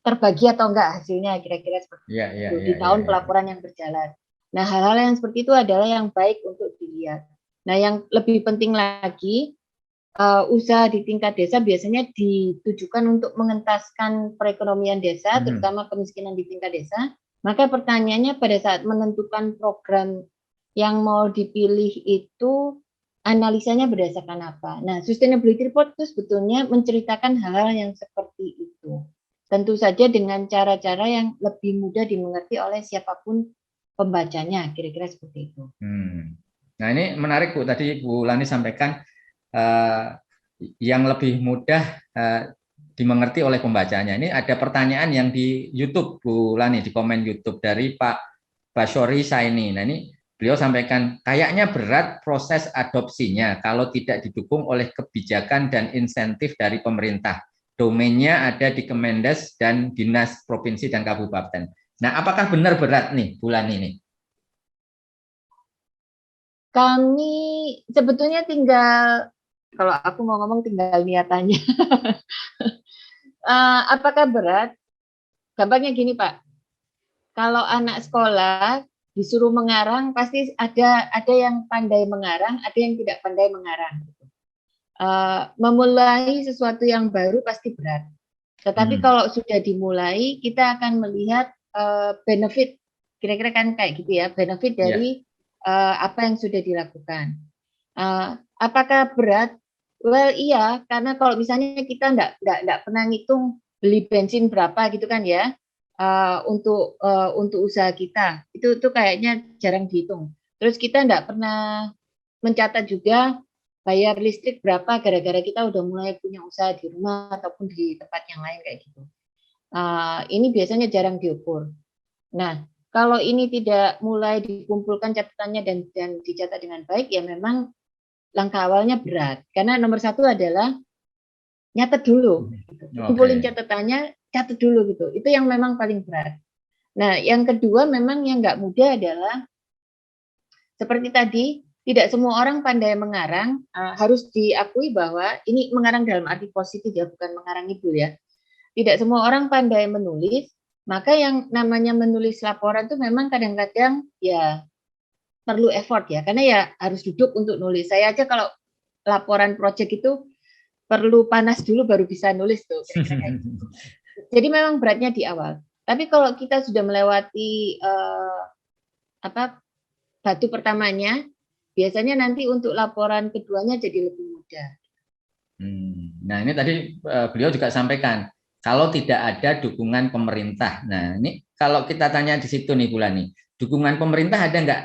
terbagi atau enggak hasilnya, kira-kira seperti itu di tahun pelaporan yang berjalan. Nah, hal-hal yang seperti itu adalah yang baik untuk dilihat. Nah, yang lebih penting lagi, usaha di tingkat desa biasanya ditujukan untuk mengentaskan perekonomian desa, terutama kemiskinan di tingkat desa. Maka pertanyaannya pada saat menentukan program yang mau dipilih itu analisanya berdasarkan apa? Nah, sustainability report itu sebetulnya menceritakan hal-hal yang seperti itu. Tentu saja dengan cara-cara yang lebih mudah dimengerti oleh siapapun pembacanya, kira-kira seperti itu. Nah, ini menarik Bu, tadi Bu Lani sampaikan yang lebih mudah dimengerti oleh pembacanya. Ini ada pertanyaan yang di YouTube Bu Lani, di komen YouTube dari Pak Basyori Saini. Nah, ini beliau sampaikan, kayaknya berat proses adopsinya kalau tidak didukung oleh kebijakan dan insentif dari pemerintah. Domainnya ada di Kemendes dan Dinas Provinsi dan Kabupaten. Nah, apakah benar berat nih bulan ini? Kami sebetulnya tinggal, kalau aku mau ngomong tinggal niatannya. Apakah berat? Gampangnya gini Pak, kalau anak sekolah disuruh mengarang pasti ada yang pandai mengarang, ada yang tidak pandai mengarang. Memulai sesuatu yang baru pasti berat. Tetapi kalau sudah dimulai, kita akan melihat benefit, kira-kira kan kayak gitu ya, benefit dari apa yang sudah dilakukan. Apakah berat? Well iya, karena kalau misalnya kita enggak pernah ngitung beli bensin berapa gitu kan ya. Untuk usaha kita itu kayaknya jarang dihitung. Terus kita enggak pernah mencatat juga bayar listrik berapa gara-gara kita udah mulai punya usaha di rumah ataupun di tempat yang lain kayak gitu. Ini biasanya jarang diukur. Nah, kalau ini tidak mulai dikumpulkan catatannya dan dicatat dengan baik, ya memang langkah awalnya berat. Karena nomor satu adalah nyatet dulu, kumpulin catatannya, catat dulu gitu. Itu yang memang paling berat. Nah, yang kedua memang yang nggak mudah adalah seperti tadi, tidak semua orang pandai mengarang. Harus diakui bahwa ini mengarang dalam arti positif ya, bukan mengarang ibu ya. Tidak semua orang pandai menulis, maka yang namanya menulis laporan itu memang kadang-kadang ya perlu effort ya, karena ya harus duduk untuk nulis. Saya aja kalau laporan project itu perlu panas dulu baru bisa nulis tuh. Kira-kira kayak gitu. Jadi memang beratnya di awal. Tapi kalau kita sudah melewati batu pertamanya, biasanya nanti untuk laporan keduanya jadi lebih mudah. Nah, ini tadi beliau juga sampaikan kalau tidak ada dukungan pemerintah. Nah, ini kalau kita tanya di situ nih Bulani, dukungan pemerintah ada nggak?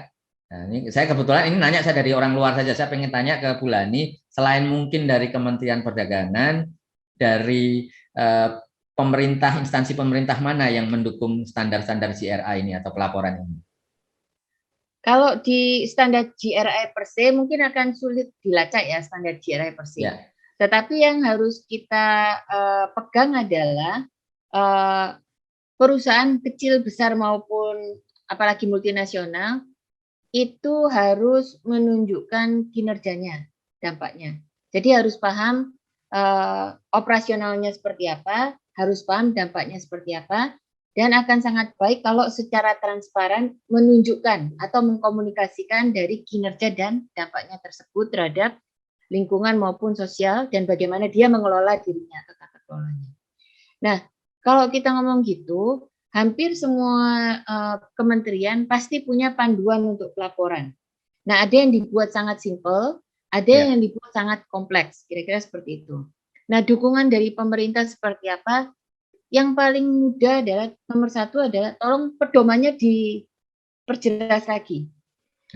Nah, ini saya kebetulan ini nanya saya dari orang luar saja. Saya pengen tanya ke Bulani, selain mungkin dari Kementerian Perdagangan, dari pemerintah, instansi pemerintah mana yang mendukung standar-standar GRI ini atau pelaporan ini? Kalau di standar GRI per se mungkin akan sulit dilacak ya standar GRI per se. Ya. Tetapi yang harus kita pegang adalah perusahaan kecil, besar maupun apalagi multinasional itu harus menunjukkan kinerjanya, dampaknya. Jadi harus paham operasionalnya seperti apa, harus paham dampaknya seperti apa, dan akan sangat baik kalau secara transparan menunjukkan atau mengkomunikasikan dari kinerja dan dampaknya tersebut terhadap lingkungan maupun sosial dan bagaimana dia mengelola dirinya atau tata kelolanya. Nah, kalau kita ngomong gitu, hampir semua kementerian pasti punya panduan untuk pelaporan. Nah, ada yang dibuat sangat simpel, ada yang dibuat sangat kompleks, kira-kira seperti itu. Nah, dukungan dari pemerintah seperti apa? Yang paling mudah adalah nomor satu adalah tolong pedomannya diperjelas lagi.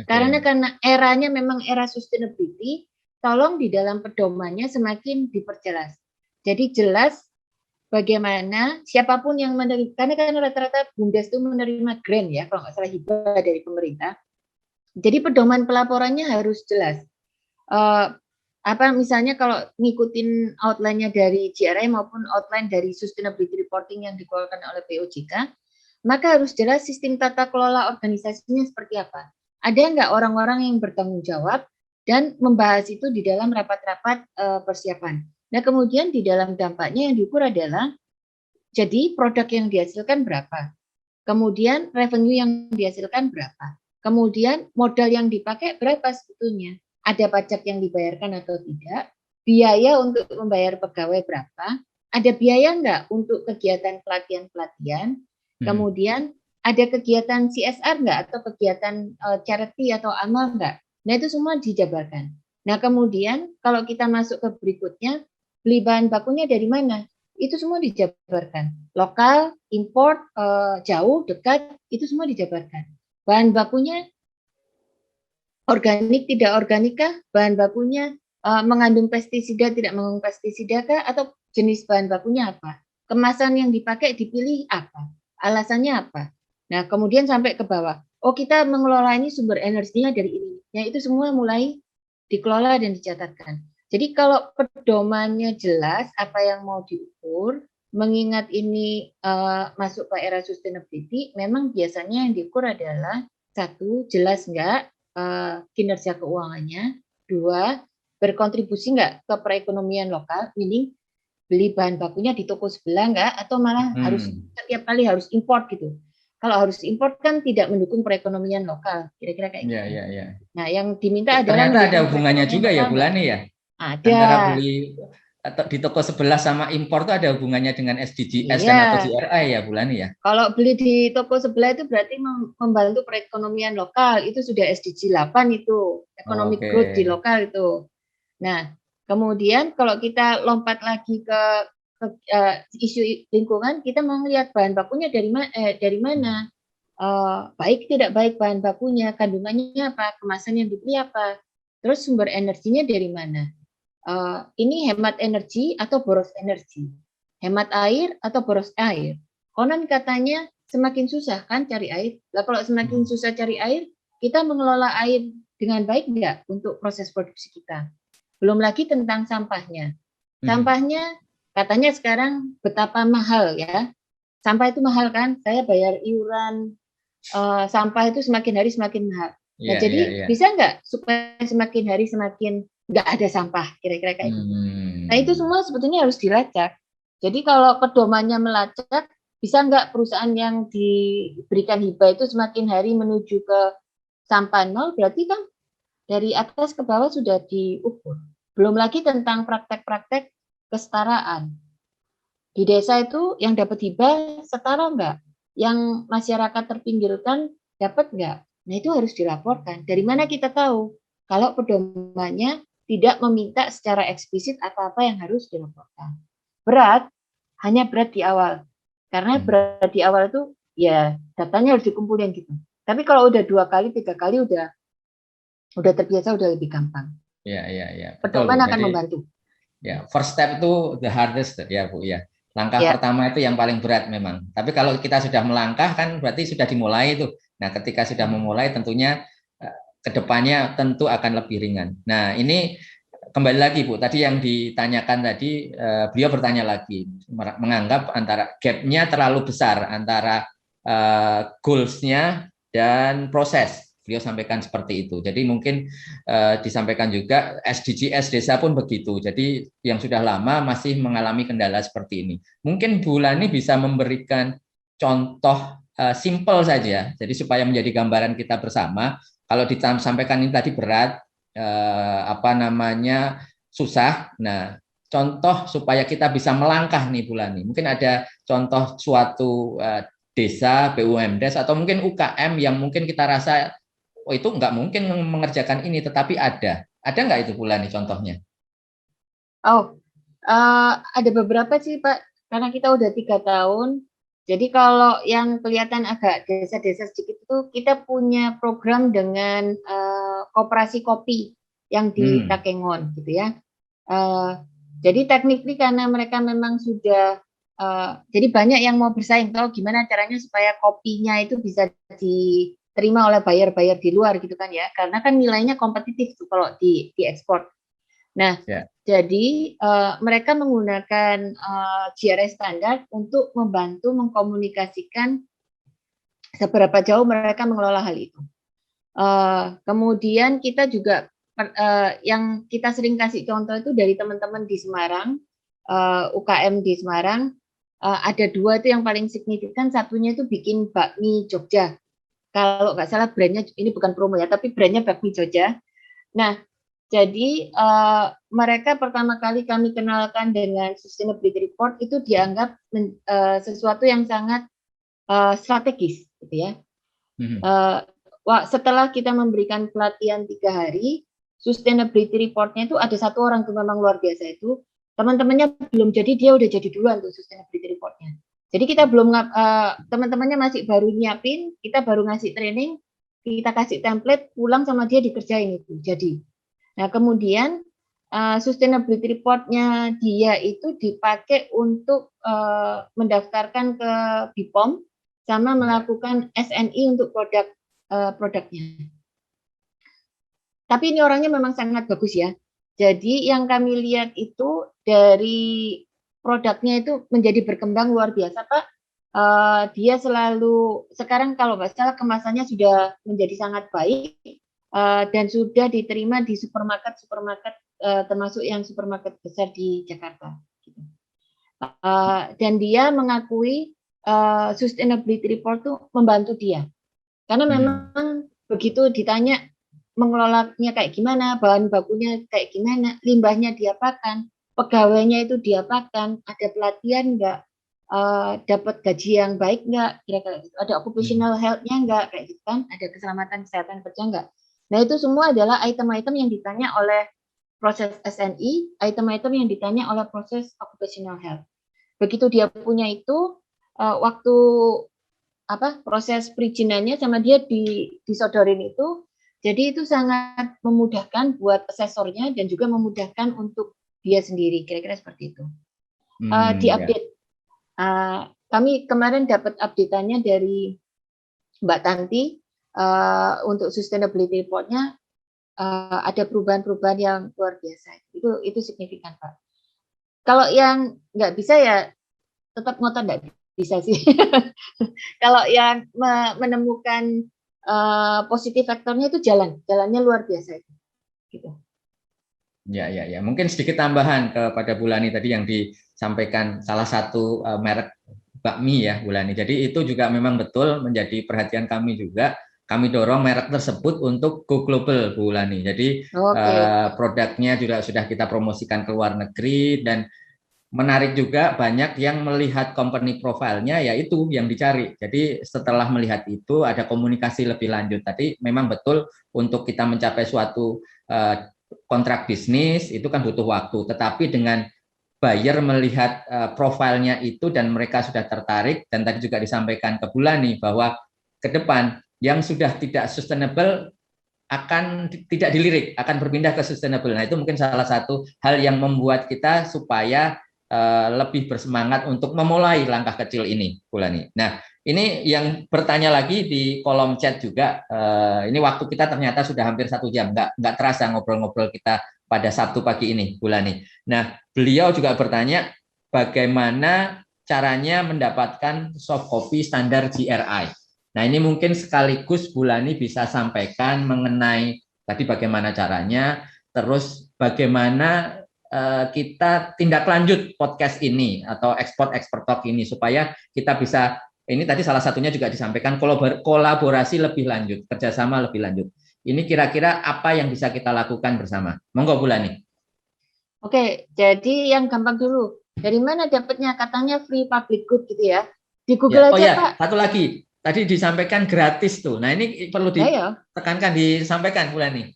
Karena eranya memang era sustainability, tolong di dalam pedomannya semakin diperjelas. Jadi jelas bagaimana siapapun yang menerima, karena rata-rata BUMDes itu menerima grant ya, kalau nggak salah hibah dari pemerintah. Jadi pedoman pelaporannya harus jelas. Misalnya kalau ngikutin outline-nya dari GRI maupun outline dari sustainability reporting yang dikeluarkan oleh POJK, maka harus jelas sistem tata kelola organisasinya seperti apa. Ada nggak orang-orang yang bertanggung jawab dan membahas itu di dalam rapat-rapat persiapan. Nah, kemudian di dalam dampaknya yang diukur adalah jadi produk yang dihasilkan berapa, kemudian revenue yang dihasilkan berapa, kemudian modal yang dipakai berapa sebetulnya, ada pajak yang dibayarkan atau tidak, biaya untuk membayar pegawai berapa, ada biaya nggak untuk kegiatan pelatihan-pelatihan, kemudian ada kegiatan CSR nggak atau kegiatan charity atau amal nggak. Nah, itu semua dijabarkan. Nah, kemudian kalau kita masuk ke berikutnya, beli bahan bakunya dari mana? Itu semua dijabarkan. Lokal, import, jauh, dekat, itu semua dijabarkan. Bahan bakunya organik, tidak organik kah? Bahan bakunya mengandung pestisida, tidak mengandung pestisida kah? Atau jenis bahan bakunya apa? Kemasan yang dipakai dipilih apa? Alasannya apa? Nah, kemudian sampai ke bawah. Oh, kita mengelola ini sumber energinya dari ini. Ya, itu semua mulai dikelola dan dicatatkan. Jadi kalau pedomannya jelas apa yang mau diukur, mengingat ini masuk ke era sustainability, memang biasanya yang diukur adalah satu, jelas nggak kinerja keuangannya, dua, berkontribusi nggak ke perekonomian lokal, meaning beli bahan bakunya di toko sebelah nggak, atau malah harus setiap kali harus import gitu. Kalau harus import kan tidak mendukung perekonomian lokal, kira-kira kayak gitu. Nah, yang diminta adalah ternyata ada hubungannya juga ya Bulani ya? Ada. Antara beli atau di toko sebelah sama impor itu ada hubungannya dengan SDGs dan atau GRI ya Bulani ya? Kalau beli di toko sebelah itu berarti membantu perekonomian lokal, itu sudah SDG 8 itu, economic growth di lokal itu. Nah, kemudian kalau kita lompat lagi ke isu lingkungan, kita mau lihat bahan bakunya dari mana, baik tidak baik bahan bakunya, kandungannya apa, kemasan yang dibeli apa, terus sumber energinya dari mana. Ini hemat energi atau boros energi, hemat air atau boros air. Konon katanya semakin susah kan cari air. Lah kalau semakin susah cari air, kita mengelola air dengan baik enggak untuk proses produksi kita. Belum lagi tentang sampahnya. Sampahnya katanya sekarang betapa mahal ya. Sampah itu mahal kan? Saya bayar iuran sampah itu semakin hari semakin mahal. Nah, jadi bisa nggak supaya semakin hari semakin nggak ada sampah, kira-kira kayak gitu. Nah, itu semua sebetulnya harus dilacak. Jadi kalau pedomannya melacak, bisa nggak perusahaan yang diberikan hibah itu semakin hari menuju ke sampah nol, berarti kan dari atas ke bawah sudah diukur. Belum lagi tentang praktek-praktek kesetaraan. Di desa itu yang dapat hibah setara enggak? Yang masyarakat terpinggirkan dapat enggak? Nah, itu harus dilaporkan. Dari mana kita tahu kalau pedomannya tidak meminta secara eksplisit apa-apa yang harus dilaporkan? Berat, hanya berat di awal. Karena berat di awal itu ya datanya harus dikumpulin gitu. Tapi kalau udah 2 kali, 3 kali udah terbiasa, udah lebih gampang. Ya, betul, Pedoman Bu. akan Jadi membantu. ya, first step itu the hardest ya, Bu ya. Langkah pertama itu yang paling berat memang. Tapi kalau kita sudah melangkah kan berarti sudah dimulai itu. Nah, ketika sudah memulai tentunya kedepannya tentu akan lebih ringan. Nah, ini kembali lagi Bu, tadi yang ditanyakan tadi beliau bertanya lagi menganggap antara gap-nya terlalu besar antara goals-nya dan proses. Beliau sampaikan seperti itu. Jadi mungkin disampaikan juga SDGs desa pun begitu. Jadi yang sudah lama masih mengalami kendala seperti ini. Mungkin Bu Lani bisa memberikan contoh simple saja. Jadi supaya menjadi gambaran kita bersama. Kalau disampaikan ini tadi berat, susah. Nah, contoh supaya kita bisa melangkah nih Bu Lani. Mungkin ada contoh suatu desa, BUMDes atau mungkin UKM yang mungkin kita rasa oh itu nggak mungkin mengerjakan ini, tetapi ada nggak itu Bu Lani contohnya? Oh, ada beberapa sih Pak, karena kita udah 3 tahun. Jadi kalau yang kelihatan agak desa-desa sedikit itu, kita punya program dengan koperasi kopi yang di Takengon, gitu ya. Jadi tekniknya karena mereka memang sudah, jadi banyak yang mau bersaing, tahu gimana caranya supaya kopinya itu bisa diterima oleh buyer-buyer di luar gitu kan ya, karena kan nilainya kompetitif tuh kalau diekspor. Nah, jadi mereka menggunakan GRI standar untuk membantu mengkomunikasikan seberapa jauh mereka mengelola hal itu. Kemudian kita juga yang kita sering kasih contoh itu dari teman-teman di Semarang, UKM di Semarang, ada 2 itu yang paling signifikan, satunya itu bikin bakmi Jogja. Kalau nggak salah brandnya, ini bukan promo ya, tapi brandnya bakmi Jogja. Nah, jadi mereka pertama kali kami kenalkan dengan sustainability report itu dianggap sesuatu yang sangat strategis, gitu ya. Setelah kita memberikan pelatihan 3 hari, sustainability report-nya itu ada 1 orang tuh memang luar biasa itu. Teman-temannya belum jadi, dia udah jadi duluan tuh sustainability report-nya. Jadi kita belum, teman-temannya masih baru nyiapin, kita baru ngasih training, kita kasih template, pulang sama dia dikerjain itu. Jadi, nah kemudian sustainability report-nya dia itu dipakai untuk mendaftarkan ke BPOM sama melakukan SNI untuk produknya. Tapi ini orangnya memang sangat bagus ya. Jadi yang kami lihat itu dari produknya itu menjadi berkembang luar biasa Pak. Dia selalu, sekarang kalau nggak salah kemasannya sudah menjadi sangat baik dan sudah diterima di supermarket termasuk yang supermarket besar di Jakarta. Dan dia mengakui sustainability report itu membantu dia. Karena memang begitu ditanya mengelolanya kayak gimana, bahan bakunya kayak gimana, limbahnya diapakan, pegawainya itu diapakan, ada pelatihan enggak, dapat gaji yang baik enggak, kira-kira ada occupational health-nya enggak, kayak gitu kan, ada keselamatan kesehatan kerja enggak. Nah, itu semua adalah item-item yang ditanya oleh proses SNI, item-item yang ditanya oleh proses occupational health. Begitu dia punya itu, waktu proses perizinannya sama dia disodorin itu, jadi itu sangat memudahkan buat asesornya dan juga memudahkan untuk dia sendiri, kira-kira seperti itu. Diupdate. Kami kemarin dapat update-annya dari Mbak Tanti untuk sustainability report-nya, ada perubahan-perubahan yang luar biasa. Itu signifikan, Pak. Kalau yang nggak bisa ya tetap ngotot nggak bisa sih. Kalau yang menemukan positif faktornya itu jalannya luar biasa itu. Gitu. Ya. Mungkin sedikit tambahan kepada Bu Lani tadi yang disampaikan salah satu merek bakmi ya Bu Lani. Jadi itu juga memang betul menjadi perhatian kami juga kami dorong merek tersebut untuk go global, Bu Lani. Jadi produknya juga sudah kita promosikan ke luar negeri, dan menarik juga banyak yang melihat company profile-nya, yaitu yang dicari. Jadi setelah melihat itu ada komunikasi lebih lanjut. Tadi memang betul untuk kita mencapai suatu kontrak bisnis itu kan butuh waktu. Tetapi dengan buyer melihat profilnya itu dan mereka sudah tertarik, dan tadi juga disampaikan ke Bu Lani bahwa ke depan yang sudah tidak sustainable akan tidak dilirik, akan berpindah ke sustainable. Nah, itu mungkin salah satu hal yang membuat kita supaya lebih bersemangat untuk memulai langkah kecil ini, Bu Lani. Nah, ini yang bertanya lagi di kolom chat juga, ini waktu kita ternyata sudah hampir 1 jam, nggak terasa ngobrol-ngobrol kita pada Sabtu pagi ini, Bu Lani. Nah, beliau juga bertanya bagaimana caranya mendapatkan soft copy standar GRI. Nah, ini mungkin sekaligus Bu Lani bisa sampaikan mengenai tadi bagaimana caranya, terus bagaimana kita tindak lanjut podcast ini atau expert talk ini supaya kita bisa, ini tadi salah satunya juga disampaikan kolaborasi lebih lanjut, kerjasama lebih lanjut. Ini kira-kira apa yang bisa kita lakukan bersama? Monggo Bu Lani. Oke, jadi yang gampang dulu. Dari mana dapatnya? Katanya free public good gitu ya. Di Google aja, Pak. Satu lagi. Tadi disampaikan gratis tuh. Nah, ini perlu ditekankan, disampaikan Bu Lani.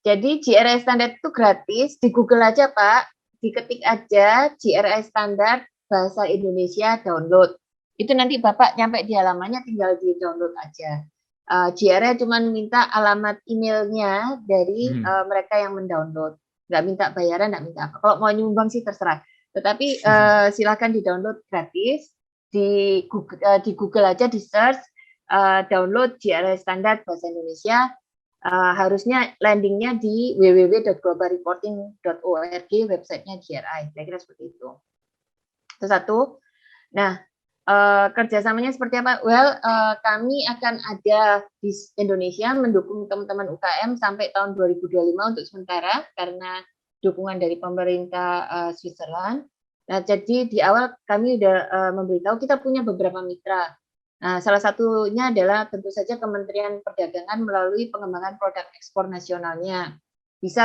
Jadi GRI standar itu gratis, di Google aja Pak, diketik aja GRI standar bahasa Indonesia download. Itu nanti Bapak nyampe di halamannya tinggal di download aja. GRI cuma minta alamat emailnya dari mereka yang mendownload. Nggak minta bayaran, nggak minta apa. Kalau mau nyumbang sih terserah. Tetapi silakan di download gratis, di Google aja di search, download GRI standar bahasa Indonesia. Harusnya landingnya di www.globalreporting.org, websitenya GRI, kira-kira seperti itu. Itu satu. Nah, kerjasamanya seperti apa? Well, kami akan ada di Indonesia mendukung teman-teman UKM sampai tahun 2025 untuk sementara karena dukungan dari pemerintah Switzerland. Nah, jadi di awal kami sudah memberitahu kita punya beberapa mitra. Nah, salah satunya adalah tentu saja Kementerian Perdagangan melalui pengembangan produk ekspor nasionalnya. Bisa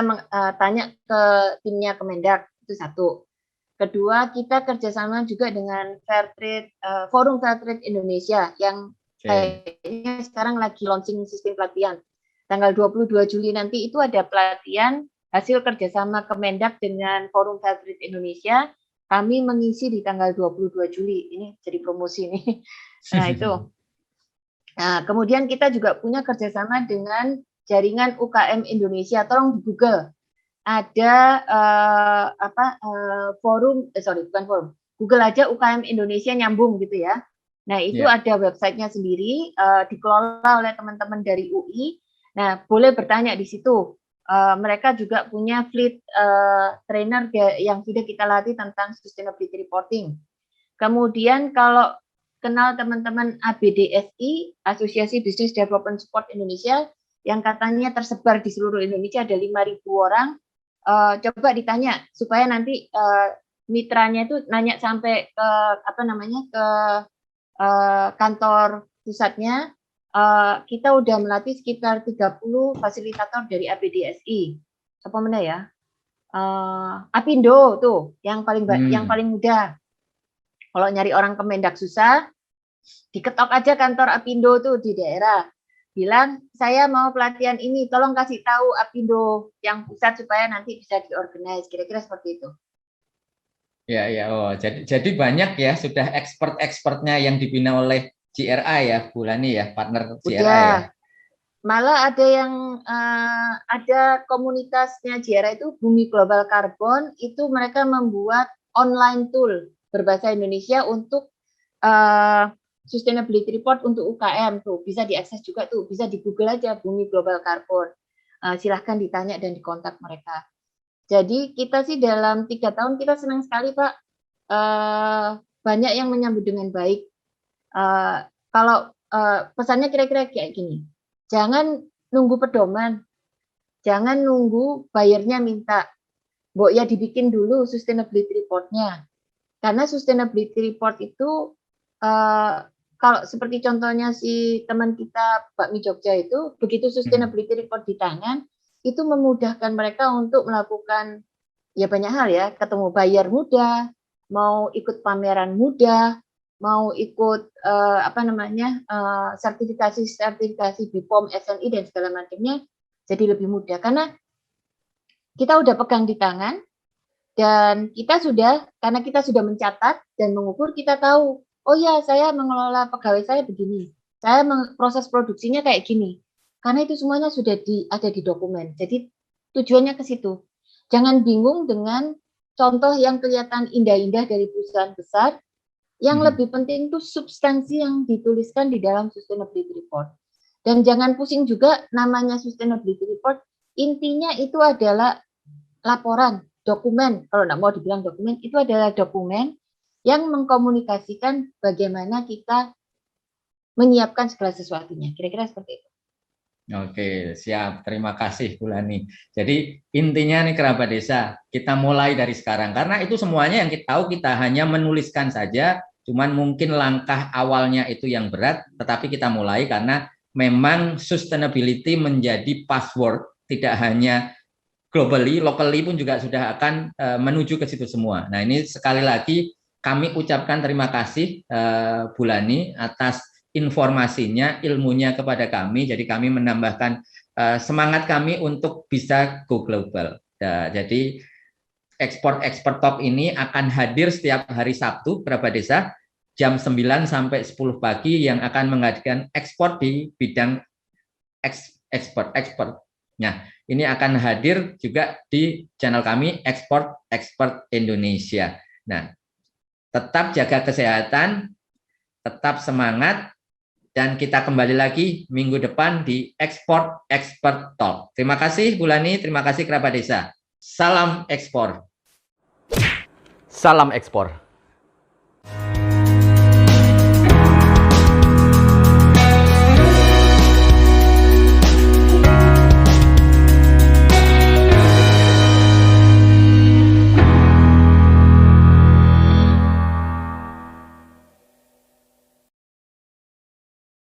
tanya ke timnya Kemendak, itu satu. Kedua, kita kerjasama juga dengan Forum Fair Trade Indonesia yang kayaknya sekarang lagi launching sistem pelatihan. Tanggal 22 Juli nanti itu ada pelatihan hasil kerjasama Kemendak dengan Forum Fair Trade Indonesia. Kami mengisi di tanggal 22 Juli. Ini jadi promosi nih. Nah, itu. Nah, kemudian kita juga punya kerjasama dengan jaringan UKM Indonesia. Tolong di Google. Ada bukan forum. Google aja UKM Indonesia nyambung gitu ya. Nah, itu ada websitenya sendiri, dikelola oleh teman-teman dari UI. Nah, boleh bertanya di situ. Mereka juga punya fleet trainer yang sudah kita latih tentang sustainability reporting. Kemudian kalau kenal teman-teman ABDSI, Asosiasi Business Development Support Indonesia, yang katanya tersebar di seluruh Indonesia ada 5.000 orang, coba ditanya supaya nanti mitranya itu nanya sampai ke kantor pusatnya. Kita udah melatih sekitar 30 fasilitator dari ABDSI. Apa mana ya? Apindo tuh yang paling mudah. Kalau nyari orang Kemendak susah, diketok aja kantor Apindo tuh di daerah. Bilang, saya mau pelatihan ini, tolong kasih tahu Apindo yang pusat supaya nanti bisa diorganize. Kira-kira seperti itu. Ya, jadi banyak ya sudah expert-expertnya yang dibina oleh GRI ya, Bu Lani ya, partner GRI ya. Malah ada yang ada komunitasnya GRI itu Bumi Global Carbon, itu mereka membuat online tool berbahasa Indonesia untuk sustainability report untuk UKM tuh, bisa diakses juga tuh, bisa di Google aja Bumi Global Carbon. Silahkan ditanya dan dikontak mereka. Jadi kita sih dalam 3 tahun kita senang sekali Pak, banyak yang menyambut dengan baik. Kalau pesannya kira-kira kayak gini, jangan nunggu pedoman, jangan nunggu bayarnya minta, Mbok ya dibikin dulu sustainability report-nya. Karena sustainability report itu kalau seperti contohnya si teman kita Bakmi Jogja itu, begitu sustainability report di tangan, itu memudahkan mereka untuk melakukan ya banyak hal ya, ketemu buyer mudah, mau ikut pameran mudah, mau ikut sertifikasi BPOM, SNI dan segala macamnya jadi lebih mudah karena kita udah pegang di tangan dan karena kita sudah mencatat dan mengukur, kita tahu, oh ya saya mengelola pegawai saya begini, saya proses produksinya kayak gini, karena itu semuanya sudah ada di dokumen. Jadi tujuannya ke situ. Jangan bingung dengan contoh yang kelihatan indah-indah dari perusahaan besar. Yang lebih penting itu substansi yang dituliskan di dalam sustainability report. Dan jangan pusing juga namanya sustainability report, intinya itu adalah laporan, dokumen. Kalau nggak mau dibilang dokumen, itu adalah dokumen yang mengkomunikasikan bagaimana kita menyiapkan segala sesuatunya. Kira-kira seperti itu. Oke, siap. Terima kasih, Bu Lani. Jadi intinya nih kerabat desa, kita mulai dari sekarang. Karena itu semuanya yang kita tahu, kita hanya menuliskan saja, cuman mungkin langkah awalnya itu yang berat, tetapi kita mulai karena memang sustainability menjadi password, tidak hanya globally, locally pun juga sudah akan menuju ke situ semua. Nah ini sekali lagi kami ucapkan terima kasih Bu Lani atas informasinya, ilmunya kepada kami. Jadi kami menambahkan semangat kami untuk bisa go global. Jadi ekspor top ini akan hadir setiap hari Sabtu, kerabat desa, jam 9 sampai 10 pagi yang akan mengadakan ekspor di bidang ekspor. Nah, ini akan hadir juga di channel kami Export Indonesia. Nah, tetap jaga kesehatan, tetap semangat, dan kita kembali lagi minggu depan di Export Talk. Terima kasih Bu Lani, terima kasih kerabat desa. Salam ekspor. Salam ekspor.